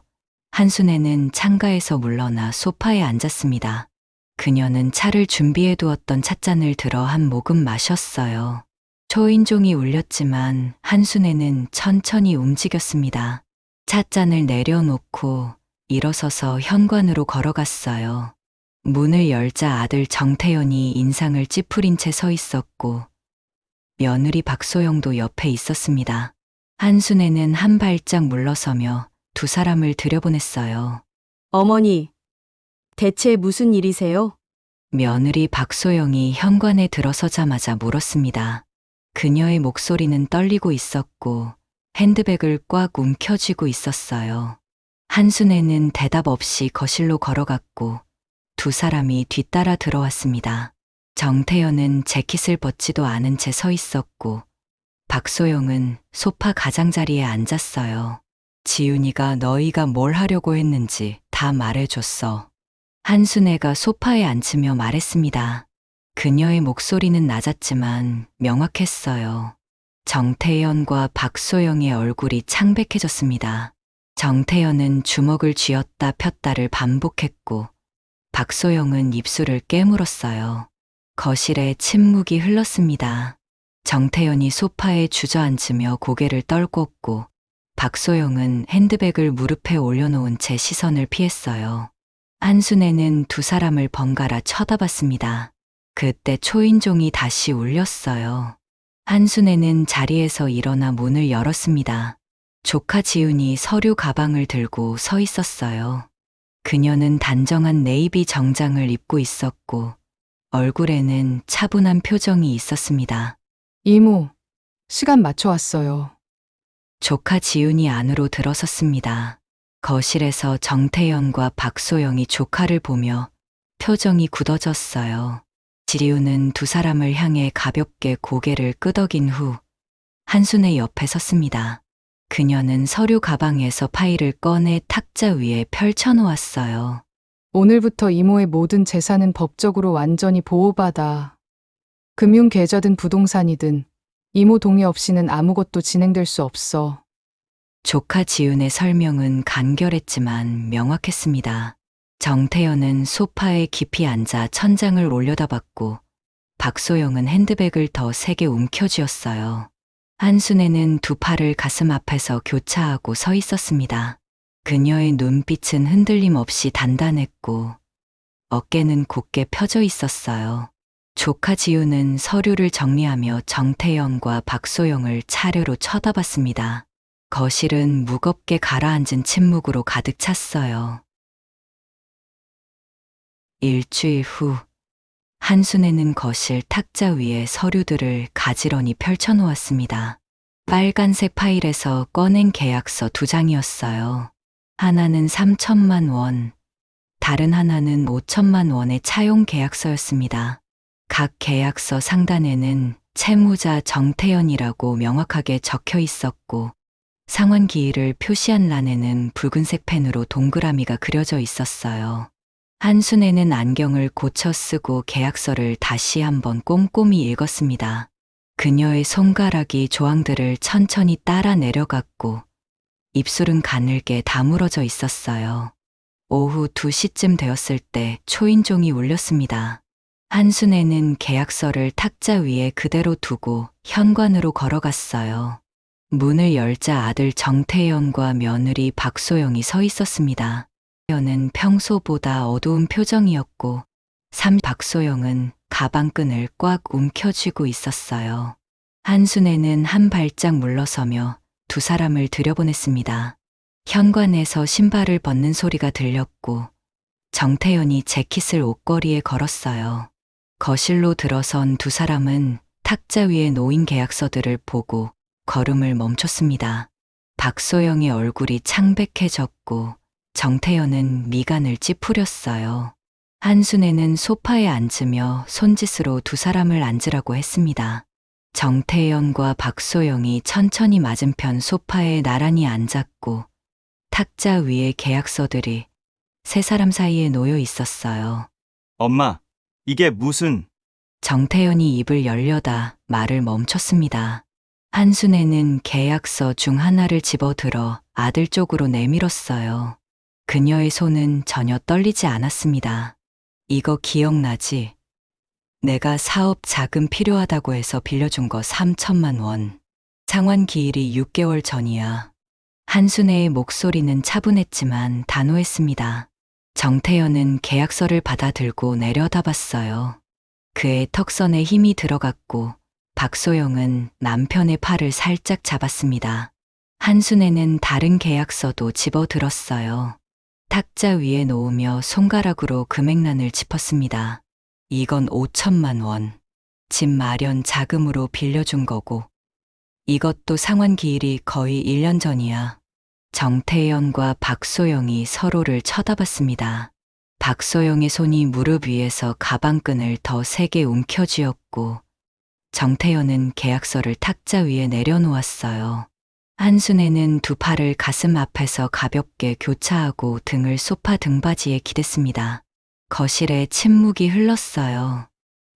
한순애는 창가에서 물러나 소파에 앉았습니다. 그녀는 차를 준비해 두었던 찻잔을 들어 한 모금 마셨어요. 초인종이 울렸지만 한순애는 천천히 움직였습니다. 찻잔을 내려놓고 일어서서 현관으로 걸어갔어요. 문을 열자 아들 정태현이 인상을 찌푸린 채 서 있었고 며느리 박소영도 옆에 있었습니다. 한순애는 한 발짝 물러서며 두 사람을 들여보냈어요. 어머니, 대체 무슨 일이세요? 며느리 박소영이 현관에 들어서자마자 물었습니다. 그녀의 목소리는 떨리고 있었고 핸드백을 꽉 움켜쥐고 있었어요. 한순애는 대답 없이 거실로 걸어갔고 두 사람이 뒤따라 들어왔습니다. 정태현은 재킷을 벗지도 않은 채 서 있었고 박소영은 소파 가장자리에 앉았어요. 지윤이가 너희가 뭘 하려고 했는지 다 말해줬어. 한순애가 소파에 앉으며 말했습니다. 그녀의 목소리는 낮았지만 명확했어요. 정태현과 박소영의 얼굴이 창백해졌습니다. 정태현은 주먹을 쥐었다 폈다를 반복했고 박소영은 입술을 깨물었어요. 거실에 침묵이 흘렀습니다. 정태현이 소파에 주저앉으며 고개를 떨궜고 박소영은 핸드백을 무릎에 올려놓은 채 시선을 피했어요. 한순애는 두 사람을 번갈아 쳐다봤습니다. 그때 초인종이 다시 울렸어요. 한순애는 자리에서 일어나 문을 열었습니다. 조카 지훈이 서류 가방을 들고 서 있었어요. 그녀는 단정한 네이비 정장을 입고 있었고 얼굴에는 차분한 표정이 있었습니다. 이모, 시간 맞춰 왔어요. 조카 지훈이 안으로 들어섰습니다. 거실에서 정태현과 박소영이 조카를 보며 표정이 굳어졌어요. 지훈은 두 사람을 향해 가볍게 고개를 끄덕인 후 한순애 옆에 섰습니다. 그녀는 서류 가방에서 파일을 꺼내 탁자 위에 펼쳐놓았어요. 오늘부터 이모의 모든 재산은 법적으로 완전히 보호받아. 금융계좌든 부동산이든 이모 동의 없이는 아무것도 진행될 수 없어. 조카 지훈의 설명은 간결했지만 명확했습니다. 정태현은 소파에 깊이 앉아 천장을 올려다봤고 박소영은 핸드백을 더 세게 움켜쥐었어요. 한순애는 두 팔을 가슴 앞에서 교차하고 서 있었습니다. 그녀의 눈빛은 흔들림 없이 단단했고 어깨는 곧게 펴져 있었어요. 조카 지훈은 서류를 정리하며 정태현과 박소영을 차례로 쳐다봤습니다. 거실은 무겁게 가라앉은 침묵으로 가득 찼어요. 일주일 후 한순애는 거실 탁자 위에 서류들을 가지런히 펼쳐놓았습니다. 빨간색 파일에서 꺼낸 계약서 2장이었어요. 하나는 3천만 원, 다른 하나는 5천만 원의 차용 계약서였습니다. 각 계약서 상단에는 채무자 정태현이라고 명확하게 적혀 있었고, 상환 기일을 표시한 란에는 붉은색 펜으로 동그라미가 그려져 있었어요. 한순애는 안경을 고쳐 쓰고 계약서를 다시 한번 꼼꼼히 읽었습니다. 그녀의 손가락이 조항들을 천천히 따라 내려갔고, 입술은 가늘게 다물어져 있었어요. 오후 2시쯤 되었을 때 초인종이 울렸습니다. 한순애는 계약서를 탁자 위에 그대로 두고 현관으로 걸어갔어요. 문을 열자 아들 정태현과 며느리 박소영이 서 있었습니다. 태현은 평소보다 어두운 표정이었고, 박소영은 가방끈을 꽉 움켜쥐고 있었어요. 한순애는 한 발짝 물러서며 두 사람을 들여보냈습니다. 현관에서 신발을 벗는 소리가 들렸고, 정태현이 재킷을 옷걸이에 걸었어요. 거실로 들어선 두 사람은 탁자 위에 놓인 계약서들을 보고 걸음을 멈췄습니다. 박소영의 얼굴이 창백해졌고 정태현은 미간을 찌푸렸어요. 한순애는 소파에 앉으며 손짓으로 두 사람을 앉으라고 했습니다. 정태현과 박소영이 천천히 맞은편 소파에 나란히 앉았고 탁자 위에 계약서들이 세 사람 사이에 놓여 있었어요. 엄마, 이게 무슨... 정태현이 입을 열려다 말을 멈췄습니다. 한순애는 계약서 중 하나를 집어들어 아들 쪽으로 내밀었어요. 그녀의 손은 전혀 떨리지 않았습니다. 이거 기억나지? 내가 사업 자금 필요하다고 해서 빌려준 거 3천만 원. 상환 기일이 6개월 전이야. 한순애의 목소리는 차분했지만 단호했습니다. 정태현은 계약서를 받아들고 내려다봤어요. 그의 턱선에 힘이 들어갔고 박소영은 남편의 팔을 살짝 잡았습니다. 한순애는 다른 계약서도 집어들었어요. 탁자 위에 놓으며 손가락으로 금액란을 짚었습니다. 이건 5천만 원. 집 마련 자금으로 빌려준 거고, 이것도 상환 기일이 거의 1년 전이야. 정태현과 박소영이 서로를 쳐다봤습니다. 박소영의 손이 무릎 위에서 가방끈을 더 세게 움켜쥐었고, 정태현은 계약서를 탁자 위에 내려놓았어요. 한순애는 두 팔을 가슴 앞에서 가볍게 교차하고 등을 소파 등받이에 기댔습니다. 거실에 침묵이 흘렀어요.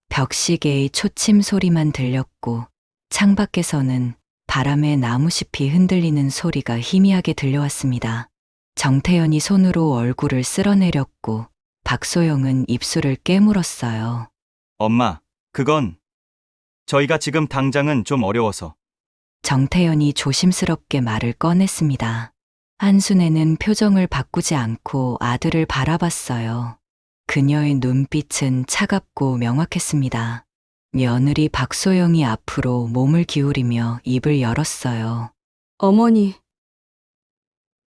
벽시계의 초침 소리만 들렸고 창밖에서는 바람에 나무잎이 흔들리는 소리가 희미하게 들려왔습니다. 정태현이 손으로 얼굴을 쓸어내렸고 박소영은 입술을 깨물었어요. 엄마, 그건... 저희가 지금 당장은 좀 어려워서... 정태현이 조심스럽게 말을 꺼냈습니다. 한순애는 표정을 바꾸지 않고 아들을 바라봤어요. 그녀의 눈빛은 차갑고 명확했습니다. 며느리 박소영이 앞으로 몸을 기울이며 입을 열었어요. 어머니,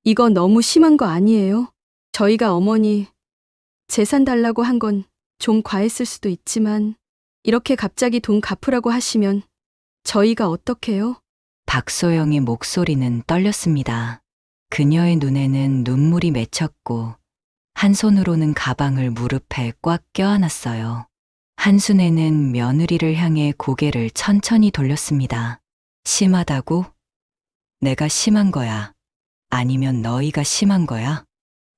이거 너무 심한 거 아니에요? 저희가 어머니 재산 달라고 한 건 좀 과했을 수도 있지만 이렇게 갑자기 돈 갚으라고 하시면 저희가 어떡해요? 박소영의 목소리는 떨렸습니다. 그녀의 눈에는 눈물이 맺혔고 한 손으로는 가방을 무릎에 꽉 껴안았어요. 한순애는 며느리를 향해 고개를 천천히 돌렸습니다. 심하다고? 내가 심한 거야? 아니면 너희가 심한 거야?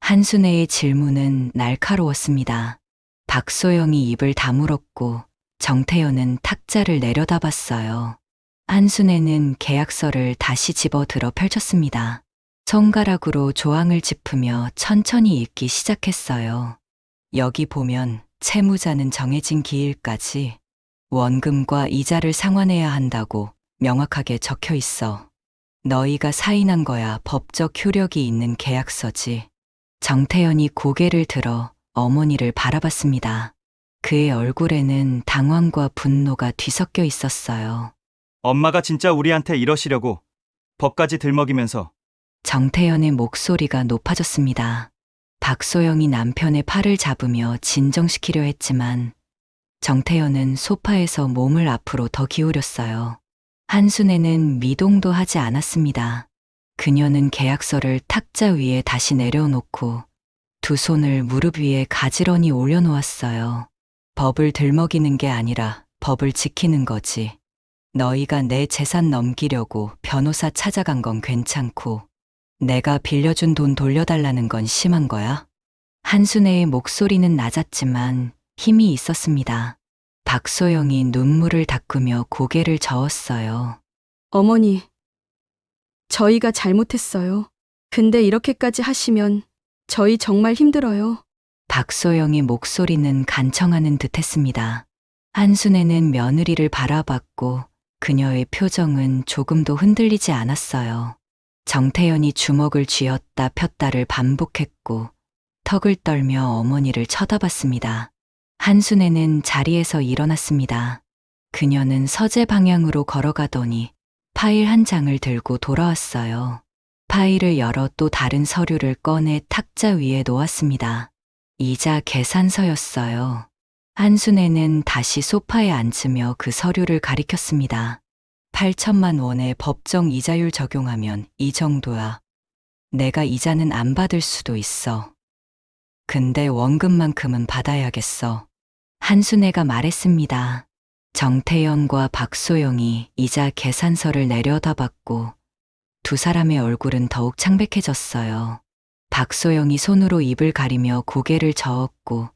한순애의 질문은 날카로웠습니다. 박소영이 입을 다물었고 정태현은 탁자를 내려다봤어요. 한순애는 계약서를 다시 집어들어 펼쳤습니다. 손가락으로 조항을 짚으며 천천히 읽기 시작했어요. 여기 보면 채무자는 정해진 기일까지 원금과 이자를 상환해야 한다고 명확하게 적혀 있어. 너희가 사인한 거야 법적 효력이 있는 계약서지. 정태현이 고개를 들어 어머니를 바라봤습니다. 그의 얼굴에는 당황과 분노가 뒤섞여 있었어요. 엄마가 진짜 우리한테 이러시려고 법까지 들먹이면서... 정태현의 목소리가 높아졌습니다. 박소영이 남편의 팔을 잡으며 진정시키려 했지만 정태현은 소파에서 몸을 앞으로 더 기울였어요. 한순애는 미동도 하지 않았습니다. 그녀는 계약서를 탁자 위에 다시 내려놓고 두 손을 무릎 위에 가지런히 올려놓았어요. 법을 들먹이는 게 아니라 법을 지키는 거지. 너희가 내 재산 넘기려고 변호사 찾아간 건 괜찮고 내가 빌려준 돈 돌려달라는 건 심한 거야? 한순애의 목소리는 낮았지만 힘이 있었습니다. 박소영이 눈물을 닦으며 고개를 저었어요. 어머니, 저희가 잘못했어요. 근데 이렇게까지 하시면 저희 정말 힘들어요. 박소영의 목소리는 간청하는 듯 했습니다. 한순애는 며느리를 바라봤고 그녀의 표정은 조금도 흔들리지 않았어요. 정태현이 주먹을 쥐었다 폈다를 반복했고 턱을 떨며 어머니를 쳐다봤습니다. 한순애는 자리에서 일어났습니다. 그녀는 서재 방향으로 걸어가더니 파일 한 장을 들고 돌아왔어요. 파일을 열어 또 다른 서류를 꺼내 탁자 위에 놓았습니다. 이자 계산서였어요. 한순애는 다시 소파에 앉으며 그 서류를 가리켰습니다. 8천만 원의 법정 이자율 적용하면 이 정도야. 내가 이자는 안 받을 수도 있어. 근데 원금만큼은 받아야겠어. 한순애가 말했습니다. 정태현과 박소영이 이자 계산서를 내려다봤고 두 사람의 얼굴은 더욱 창백해졌어요. 박소영이 손으로 입을 가리며 고개를 저었고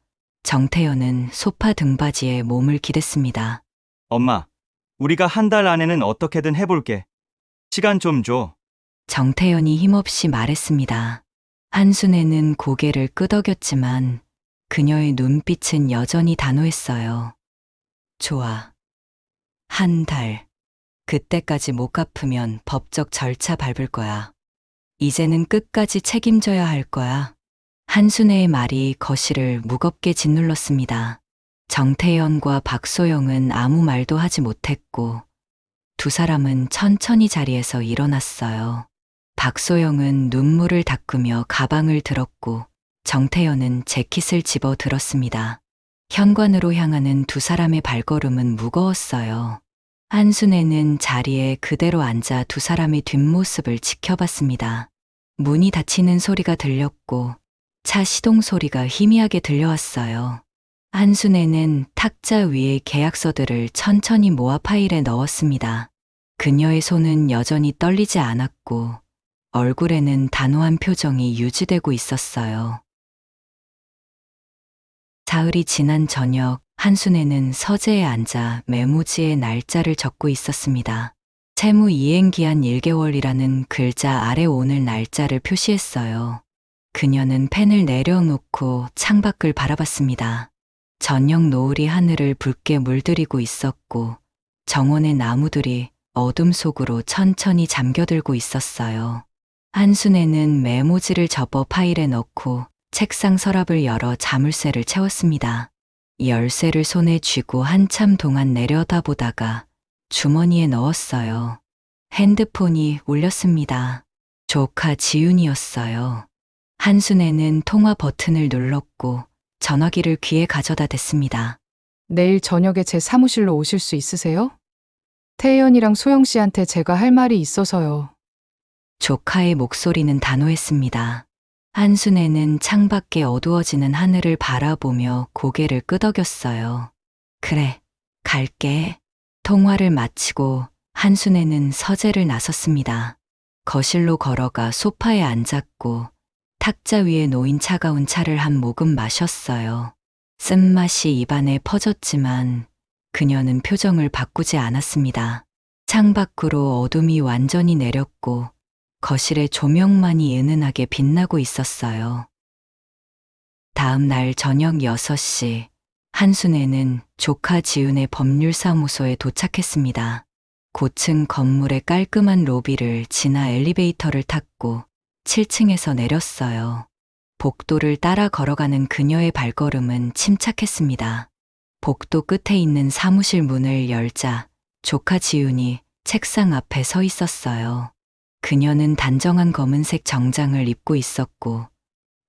정태현은 소파 등받이에 몸을 기댔습니다. 엄마, 우리가 한 달 안에는 어떻게든 해볼게. 시간 좀 줘. 정태현이 힘없이 말했습니다. 한순애는 고개를 끄덕였지만 그녀의 눈빛은 여전히 단호했어요. 좋아. 한 달. 그때까지 못 갚으면 법적 절차 밟을 거야. 이제는 끝까지 책임져야 할 거야. 한순애의 말이 거실을 무겁게 짓눌렀습니다. 정태현과 박소영은 아무 말도 하지 못했고 두 사람은 천천히 자리에서 일어났어요. 박소영은 눈물을 닦으며 가방을 들었고 정태현은 재킷을 집어 들었습니다. 현관으로 향하는 두 사람의 발걸음은 무거웠어요. 한순애는 자리에 그대로 앉아 두 사람의 뒷모습을 지켜봤습니다. 문이 닫히는 소리가 들렸고 차 시동 소리가 희미하게 들려왔어요. 한순애는 탁자 위에 계약서들을 천천히 모아 파일에 넣었습니다. 그녀의 손은 여전히 떨리지 않았고 얼굴에는 단호한 표정이 유지되고 있었어요. 사흘이 지난 저녁, 한순애는 서재에 앉아 메모지에 날짜를 적고 있었습니다. 채무 이행기한 1개월이라는 글자 아래 오늘 날짜를 표시했어요. 그녀는 펜을 내려놓고 창밖을 바라봤습니다. 저녁 노을이 하늘을 붉게 물들이고 있었고 정원의 나무들이 어둠 속으로 천천히 잠겨들고 있었어요. 한순애는 메모지를 접어 파일에 넣고 책상 서랍을 열어 자물쇠를 채웠습니다. 열쇠를 손에 쥐고 한참 동안 내려다보다가 주머니에 넣었어요. 핸드폰이 울렸습니다. 조카 지윤이었어요. 한순애는 통화 버튼을 눌렀고 전화기를 귀에 가져다 댔습니다. 내일 저녁에 제 사무실로 오실 수 있으세요? 태연이랑 소영 씨한테 제가 할 말이 있어서요. 조카의 목소리는 단호했습니다. 한순애는 창밖에 어두워지는 하늘을 바라보며 고개를 끄덕였어요. 그래, 갈게. 통화를 마치고 한순애는 서재를 나섰습니다. 거실로 걸어가 소파에 앉았고 탁자 위에 놓인 차가운 차를 한 모금 마셨어요. 쓴맛이 입안에 퍼졌지만 그녀는 표정을 바꾸지 않았습니다. 창밖으로 어둠이 완전히 내렸고 거실의 조명만이 은은하게 빛나고 있었어요. 다음 날 저녁 6시, 한순애는 조카 지윤의 법률사무소에 도착했습니다. 고층 건물의 깔끔한 로비를 지나 엘리베이터를 탔고 7층에서 내렸어요. 복도를 따라 걸어가는 그녀의 발걸음은 침착했습니다. 복도 끝에 있는 사무실 문을 열자 조카 지윤이 책상 앞에 서 있었어요. 그녀는 단정한 검은색 정장을 입고 있었고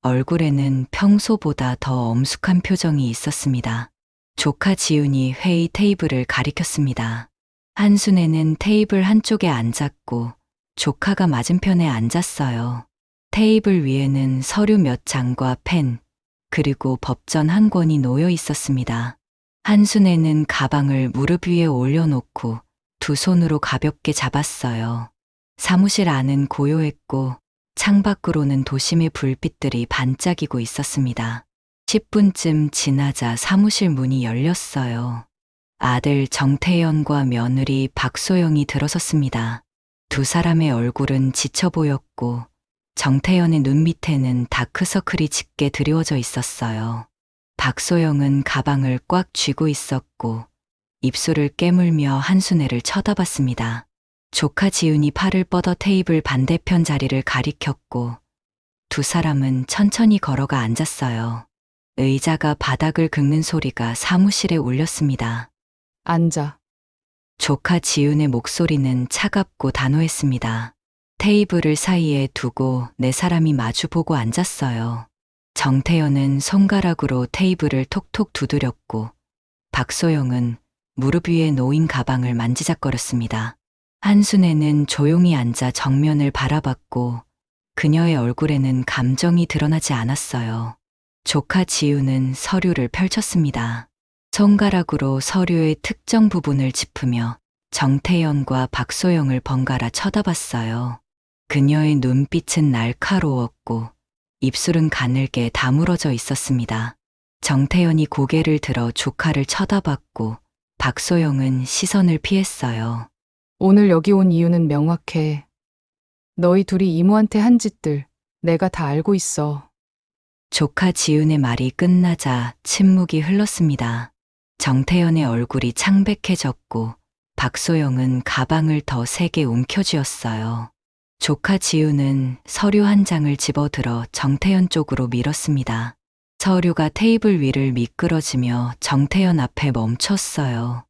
얼굴에는 평소보다 더 엄숙한 표정이 있었습니다. 조카 지윤이 회의 테이블을 가리켰습니다. 한순애는 테이블 한쪽에 앉았고 조카가 맞은편에 앉았어요. 테이블 위에는 서류 몇 장과 펜, 그리고 법전 한 권이 놓여 있었습니다. 한순애는 가방을 무릎 위에 올려놓고 두 손으로 가볍게 잡았어요. 사무실 안은 고요했고 창밖으로는 도심의 불빛들이 반짝이고 있었습니다. 10분쯤 지나자 사무실 문이 열렸어요. 아들 정태현과 며느리 박소영이 들어섰습니다. 두 사람의 얼굴은 지쳐 보였고 정태현의 눈 밑에는 다크서클이 짙게 드리워져 있었어요. 박소영은 가방을 꽉 쥐고 있었고 입술을 깨물며 한순애를 쳐다봤습니다. 조카 지훈이 팔을 뻗어 테이블 반대편 자리를 가리켰고 두 사람은 천천히 걸어가 앉았어요. 의자가 바닥을 긁는 소리가 사무실에 울렸습니다. 앉아. 조카 지훈의 목소리는 차갑고 단호했습니다. 테이블을 사이에 두고 네 사람이 마주보고 앉았어요. 정태현은 손가락으로 테이블을 톡톡 두드렸고 박소영은 무릎 위에 놓인 가방을 만지작거렸습니다. 한순애는 조용히 앉아 정면을 바라봤고 그녀의 얼굴에는 감정이 드러나지 않았어요. 조카 지훈은 서류를 펼쳤습니다. 손가락으로 서류의 특정 부분을 짚으며 정태현과 박소영을 번갈아 쳐다봤어요. 그녀의 눈빛은 날카로웠고 입술은 가늘게 다물어져 있었습니다. 정태현이 고개를 들어 조카를 쳐다봤고 박소영은 시선을 피했어요. 오늘 여기 온 이유는 명확해. 너희 둘이 이모한테 한 짓들 내가 다 알고 있어. 조카 지훈의 말이 끝나자 침묵이 흘렀습니다. 정태현의 얼굴이 창백해졌고 박소영은 가방을 더 세게 움켜쥐었어요. 조카 지훈은 서류 한 장을 집어들어 정태현 쪽으로 밀었습니다. 서류가 테이블 위를 미끄러지며 정태현 앞에 멈췄어요.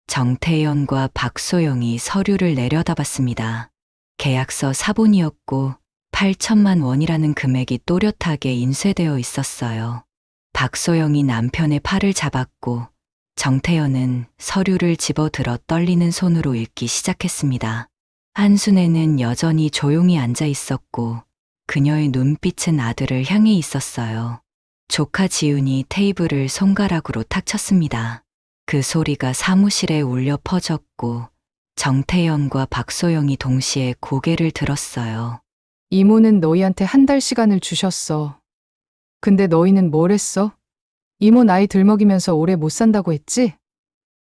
정태현과 박소영이 서류를 내려다봤습니다. 계약서 사본이었고 8천만 원이라는 금액이 또렷하게 인쇄되어 있었어요. 박소영이 남편의 팔을 잡았고 정태현은 서류를 집어들어 떨리는 손으로 읽기 시작했습니다. 한순애는 여전히 조용히 앉아 있었고 그녀의 눈빛은 아들을 향해 있었어요. 조카 지훈이 테이블을 손가락으로 탁 쳤습니다. 그 소리가 사무실에 울려 퍼졌고 정태현과 박소영이 동시에 고개를 들었어요. 이모는 너희한테 한 달 시간을 주셨어. 근데 너희는 뭘 했어? 이모 나이 들먹이면서 오래 못 산다고 했지?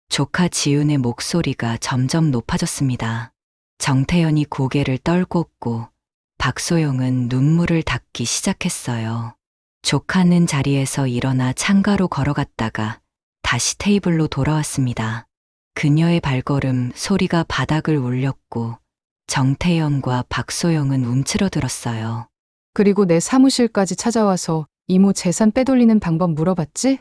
조카 지훈의 목소리가 점점 높아졌습니다. 정태현이 고개를 떨궜고 박소영은 눈물을 닦기 시작했어요. 조카는 자리에서 일어나 창가로 걸어갔다가 다시 테이블로 돌아왔습니다. 그녀의 발걸음 소리가 바닥을 울렸고 정태현과 박소영은 움츠러들었어요. 그리고 내 사무실까지 찾아와서 이모 재산 빼돌리는 방법 물어봤지?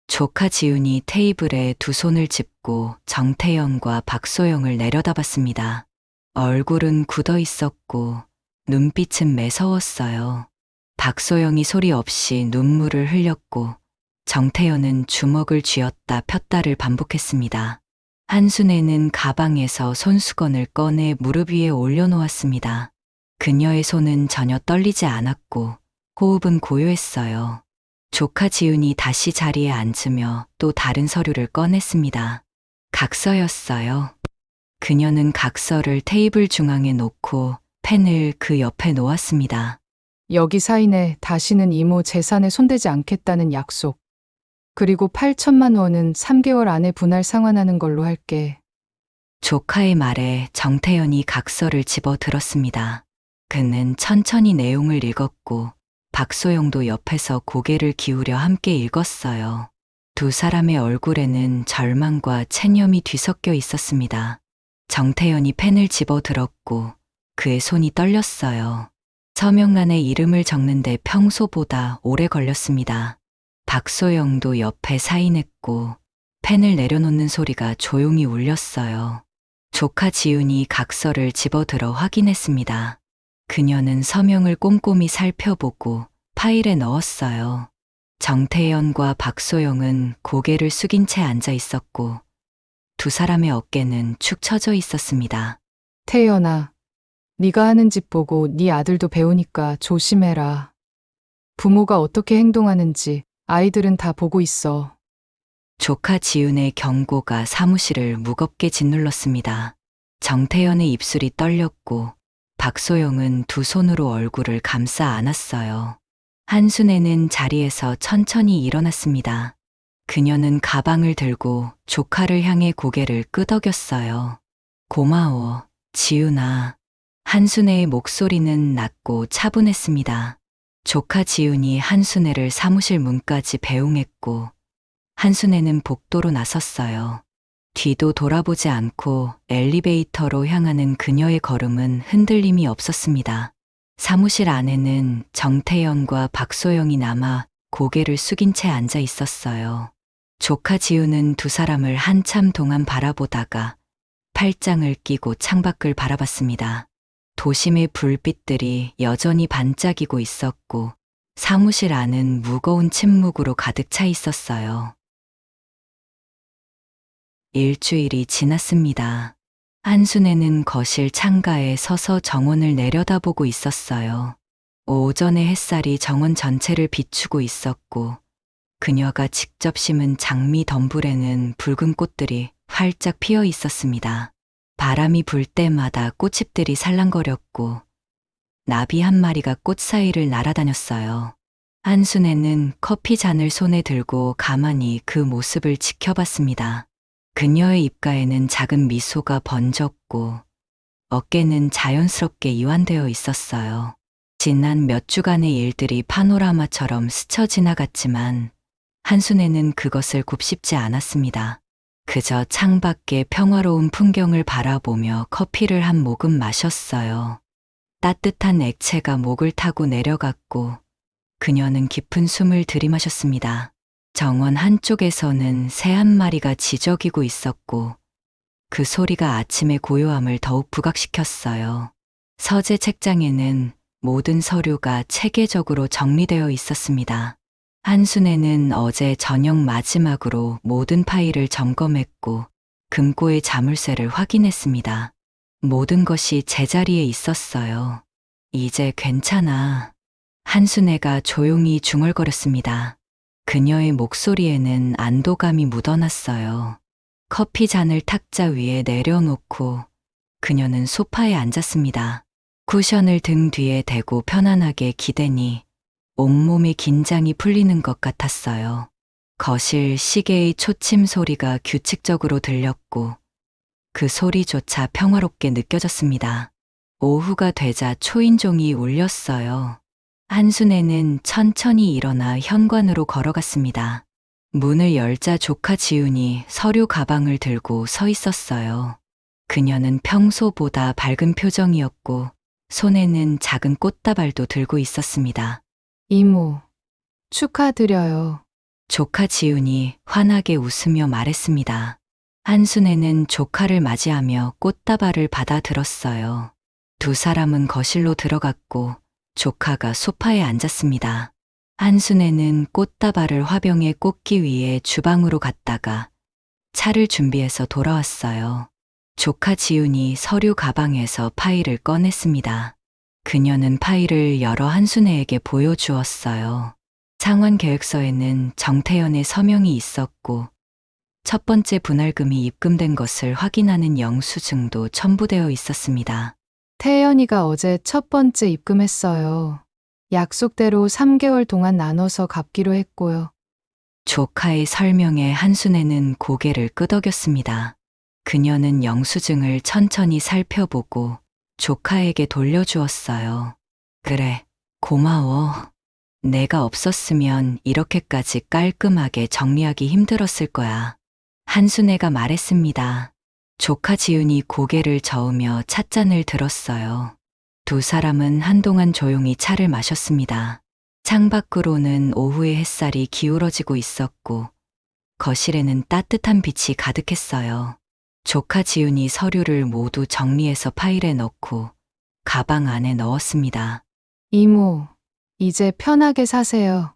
조카 지훈이 테이블에 두 손을 짚고 정태현과 박소영을 내려다봤습니다. 얼굴은 굳어 있었고 눈빛은 매서웠어요. 박소영이 소리 없이 눈물을 흘렸고 정태현은 주먹을 쥐었다 폈다를 반복했습니다. 한순애는 가방에서 손수건을 꺼내 무릎 위에 올려놓았습니다. 그녀의 손은 전혀 떨리지 않았고 호흡은 고요했어요. 조카 지훈이 다시 자리에 앉으며 또 다른 서류를 꺼냈습니다. 각서였어요. 그녀는 각서를 테이블 중앙에 놓고 펜을 그 옆에 놓았습니다. 여기 사인에 다시는 이모 재산에 손대지 않겠다는 약속. 그리고 8천만 원은 3개월 안에 분할 상환하는 걸로 할게. 조카의 말에 정태현이 각서를 집어 들었습니다. 그는 천천히 내용을 읽었고 박소영도 옆에서 고개를 기울여 함께 읽었어요. 두 사람의 얼굴에는 절망과 체념이 뒤섞여 있었습니다. 정태현이 펜을 집어 들었고 그의 손이 떨렸어요. 서명란에 이름을 적는데 평소보다 오래 걸렸습니다. 박소영도 옆에 사인했고 펜을 내려놓는 소리가 조용히 울렸어요. 조카 지훈이 각서를 집어들어 확인했습니다. 그녀는 서명을 꼼꼼히 살펴보고 파일에 넣었어요. 정태현과 박소영은 고개를 숙인 채 앉아 있었고 두 사람의 어깨는 축 처져 있었습니다. 태연아, 네가 하는 짓 보고 네 아들도 배우니까 조심해라. 부모가 어떻게 행동하는지 아이들은 다 보고 있어. 조카 지윤의 경고가 사무실을 무겁게 짓눌렀습니다. 정태현의 입술이 떨렸고 박소영은 두 손으로 얼굴을 감싸 안았어요. 한순애는 자리에서 천천히 일어났습니다. 그녀는 가방을 들고 조카를 향해 고개를 끄덕였어요. 고마워, 지윤아. 한순애의 목소리는 낮고 차분했습니다. 조카 지윤이 한순애를 사무실 문까지 배웅했고 한순애는 복도로 나섰어요. 뒤도 돌아보지 않고 엘리베이터로 향하는 그녀의 걸음은 흔들림이 없었습니다. 사무실 안에는 정태현과 박소영이 남아 고개를 숙인 채 앉아 있었어요. 조카 지우는 두 사람을 한참 동안 바라보다가 팔짱을 끼고 창밖을 바라봤습니다. 도심의 불빛들이 여전히 반짝이고 있었고 사무실 안은 무거운 침묵으로 가득 차 있었어요. 일주일이 지났습니다. 한순애는 거실 창가에 서서 정원을 내려다보고 있었어요. 오전의 햇살이 정원 전체를 비추고 있었고 그녀가 직접 심은 장미 덤불에는 붉은 꽃들이 활짝 피어 있었습니다. 바람이 불 때마다 꽃잎들이 살랑거렸고 나비 한 마리가 꽃 사이를 날아다녔어요. 한순애는 커피 잔을 손에 들고 가만히 그 모습을 지켜봤습니다. 그녀의 입가에는 작은 미소가 번졌고 어깨는 자연스럽게 이완되어 있었어요. 지난 몇 주간의 일들이 파노라마처럼 스쳐 지나갔지만 한순애는 그것을 곱씹지 않았습니다. 그저 창밖의 평화로운 풍경을 바라보며 커피를 한 모금 마셨어요. 따뜻한 액체가 목을 타고 내려갔고 그녀는 깊은 숨을 들이마셨습니다. 정원 한쪽에서는 새 한 마리가 지저귀고 있었고 그 소리가 아침의 고요함을 더욱 부각시켰어요. 서재 책장에는 모든 서류가 체계적으로 정리되어 있었습니다. 한순애는 어제 저녁 마지막으로 모든 파일을 점검했고 금고의 자물쇠를 확인했습니다. 모든 것이 제자리에 있었어요. 이제 괜찮아. 한순애가 조용히 중얼거렸습니다. 그녀의 목소리에는 안도감이 묻어났어요. 커피 잔을 탁자 위에 내려놓고 그녀는 소파에 앉았습니다. 쿠션을 등 뒤에 대고 편안하게 기대니 온몸의 긴장이 풀리는 것 같았어요. 거실 시계의 초침 소리가 규칙적으로 들렸고 그 소리조차 평화롭게 느껴졌습니다. 오후가 되자 초인종이 울렸어요. 한순애는 천천히 일어나 현관으로 걸어갔습니다. 문을 열자 조카 지훈이 서류 가방을 들고 서 있었어요. 그녀는 평소보다 밝은 표정이었고 손에는 작은 꽃다발도 들고 있었습니다. 이모, 축하드려요. 조카 지훈이 환하게 웃으며 말했습니다. 한순애는 조카를 맞이하며 꽃다발을 받아들었어요. 두 사람은 거실로 들어갔고 조카가 소파에 앉았습니다. 한순애는 꽃다발을 화병에 꽂기 위해 주방으로 갔다가 차를 준비해서 돌아왔어요. 조카 지훈이 서류 가방에서 파일을 꺼냈습니다. 그녀는 파일을 열어 한순애에게 보여주었어요. 상환 계획서에는 정태현의 서명이 있었고 첫 번째 분할금이 입금된 것을 확인하는 영수증도 첨부되어 있었습니다. 태연이가 어제 첫 번째 입금했어요. 약속대로 3개월 동안 나눠서 갚기로 했고요. 조카의 설명에 한순애는 고개를 끄덕였습니다. 그녀는 영수증을 천천히 살펴보고 조카에게 돌려주었어요. 그래, 고마워. 내가 없었으면 이렇게까지 깔끔하게 정리하기 힘들었을 거야. 한순애가 말했습니다. 조카 지훈이 고개를 저으며 찻잔을 들었어요. 두 사람은 한동안 조용히 차를 마셨습니다. 창밖으로는 오후의 햇살이 기울어지고 있었고 거실에는 따뜻한 빛이 가득했어요. 조카 지훈이 서류를 모두 정리해서 파일에 넣고 가방 안에 넣었습니다. 이모, 이제 편하게 사세요.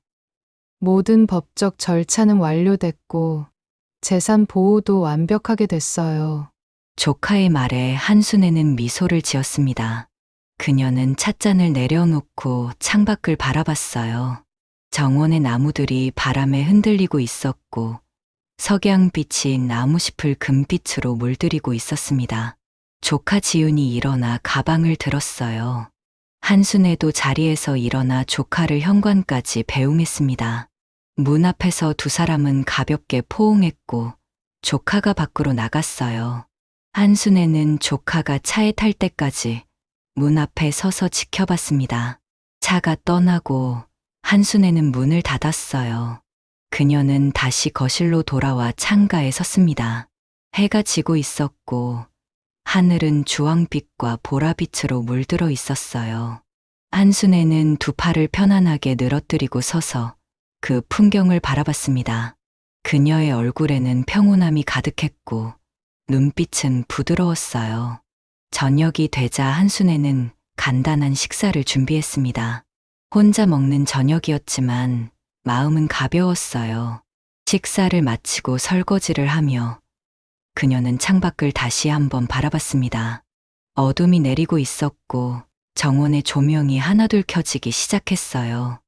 모든 법적 절차는 완료됐고 재산 보호도 완벽하게 됐어요. 조카의 말에 한순애는 미소를 지었습니다. 그녀는 찻잔을 내려놓고 창밖을 바라봤어요. 정원의 나무들이 바람에 흔들리고 있었고 석양빛이 나무숲을 금빛으로 물들이고 있었습니다. 조카 지훈이 일어나 가방을 들었어요. 한순애도 자리에서 일어나 조카를 현관까지 배웅했습니다. 문 앞에서 두 사람은 가볍게 포옹했고 조카가 밖으로 나갔어요. 한순애는 조카가 차에 탈 때까지 문 앞에 서서 지켜봤습니다. 차가 떠나고 한순애는 문을 닫았어요. 그녀는 다시 거실로 돌아와 창가에 섰습니다. 해가 지고 있었고 하늘은 주황빛과 보라빛으로 물들어 있었어요. 한순애는 두 팔을 편안하게 늘어뜨리고 서서 그 풍경을 바라봤습니다. 그녀의 얼굴에는 평온함이 가득했고 눈빛은 부드러웠어요. 저녁이 되자 한순애는 간단한 식사를 준비했습니다. 혼자 먹는 저녁이었지만 마음은 가벼웠어요. 식사를 마치고 설거지를 하며 그녀는 창밖을 다시 한번 바라봤습니다. 어둠이 내리고 있었고 정원의 조명이 하나둘 켜지기 시작했어요.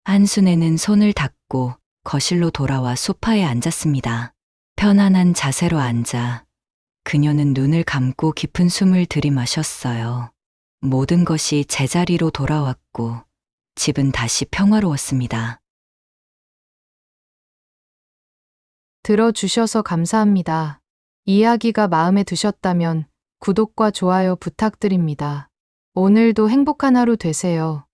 한순애는 손을 닦고 거실로 돌아와 소파에 앉았습니다. 편안한 자세로 앉아 그녀는 눈을 감고 깊은 숨을 들이마셨어요. 모든 것이 제자리로 돌아왔고 집은 다시 평화로웠습니다. 들어주셔서 감사합니다. 이야기가 마음에 드셨다면 구독과 좋아요 부탁드립니다. 오늘도 행복한 하루 되세요.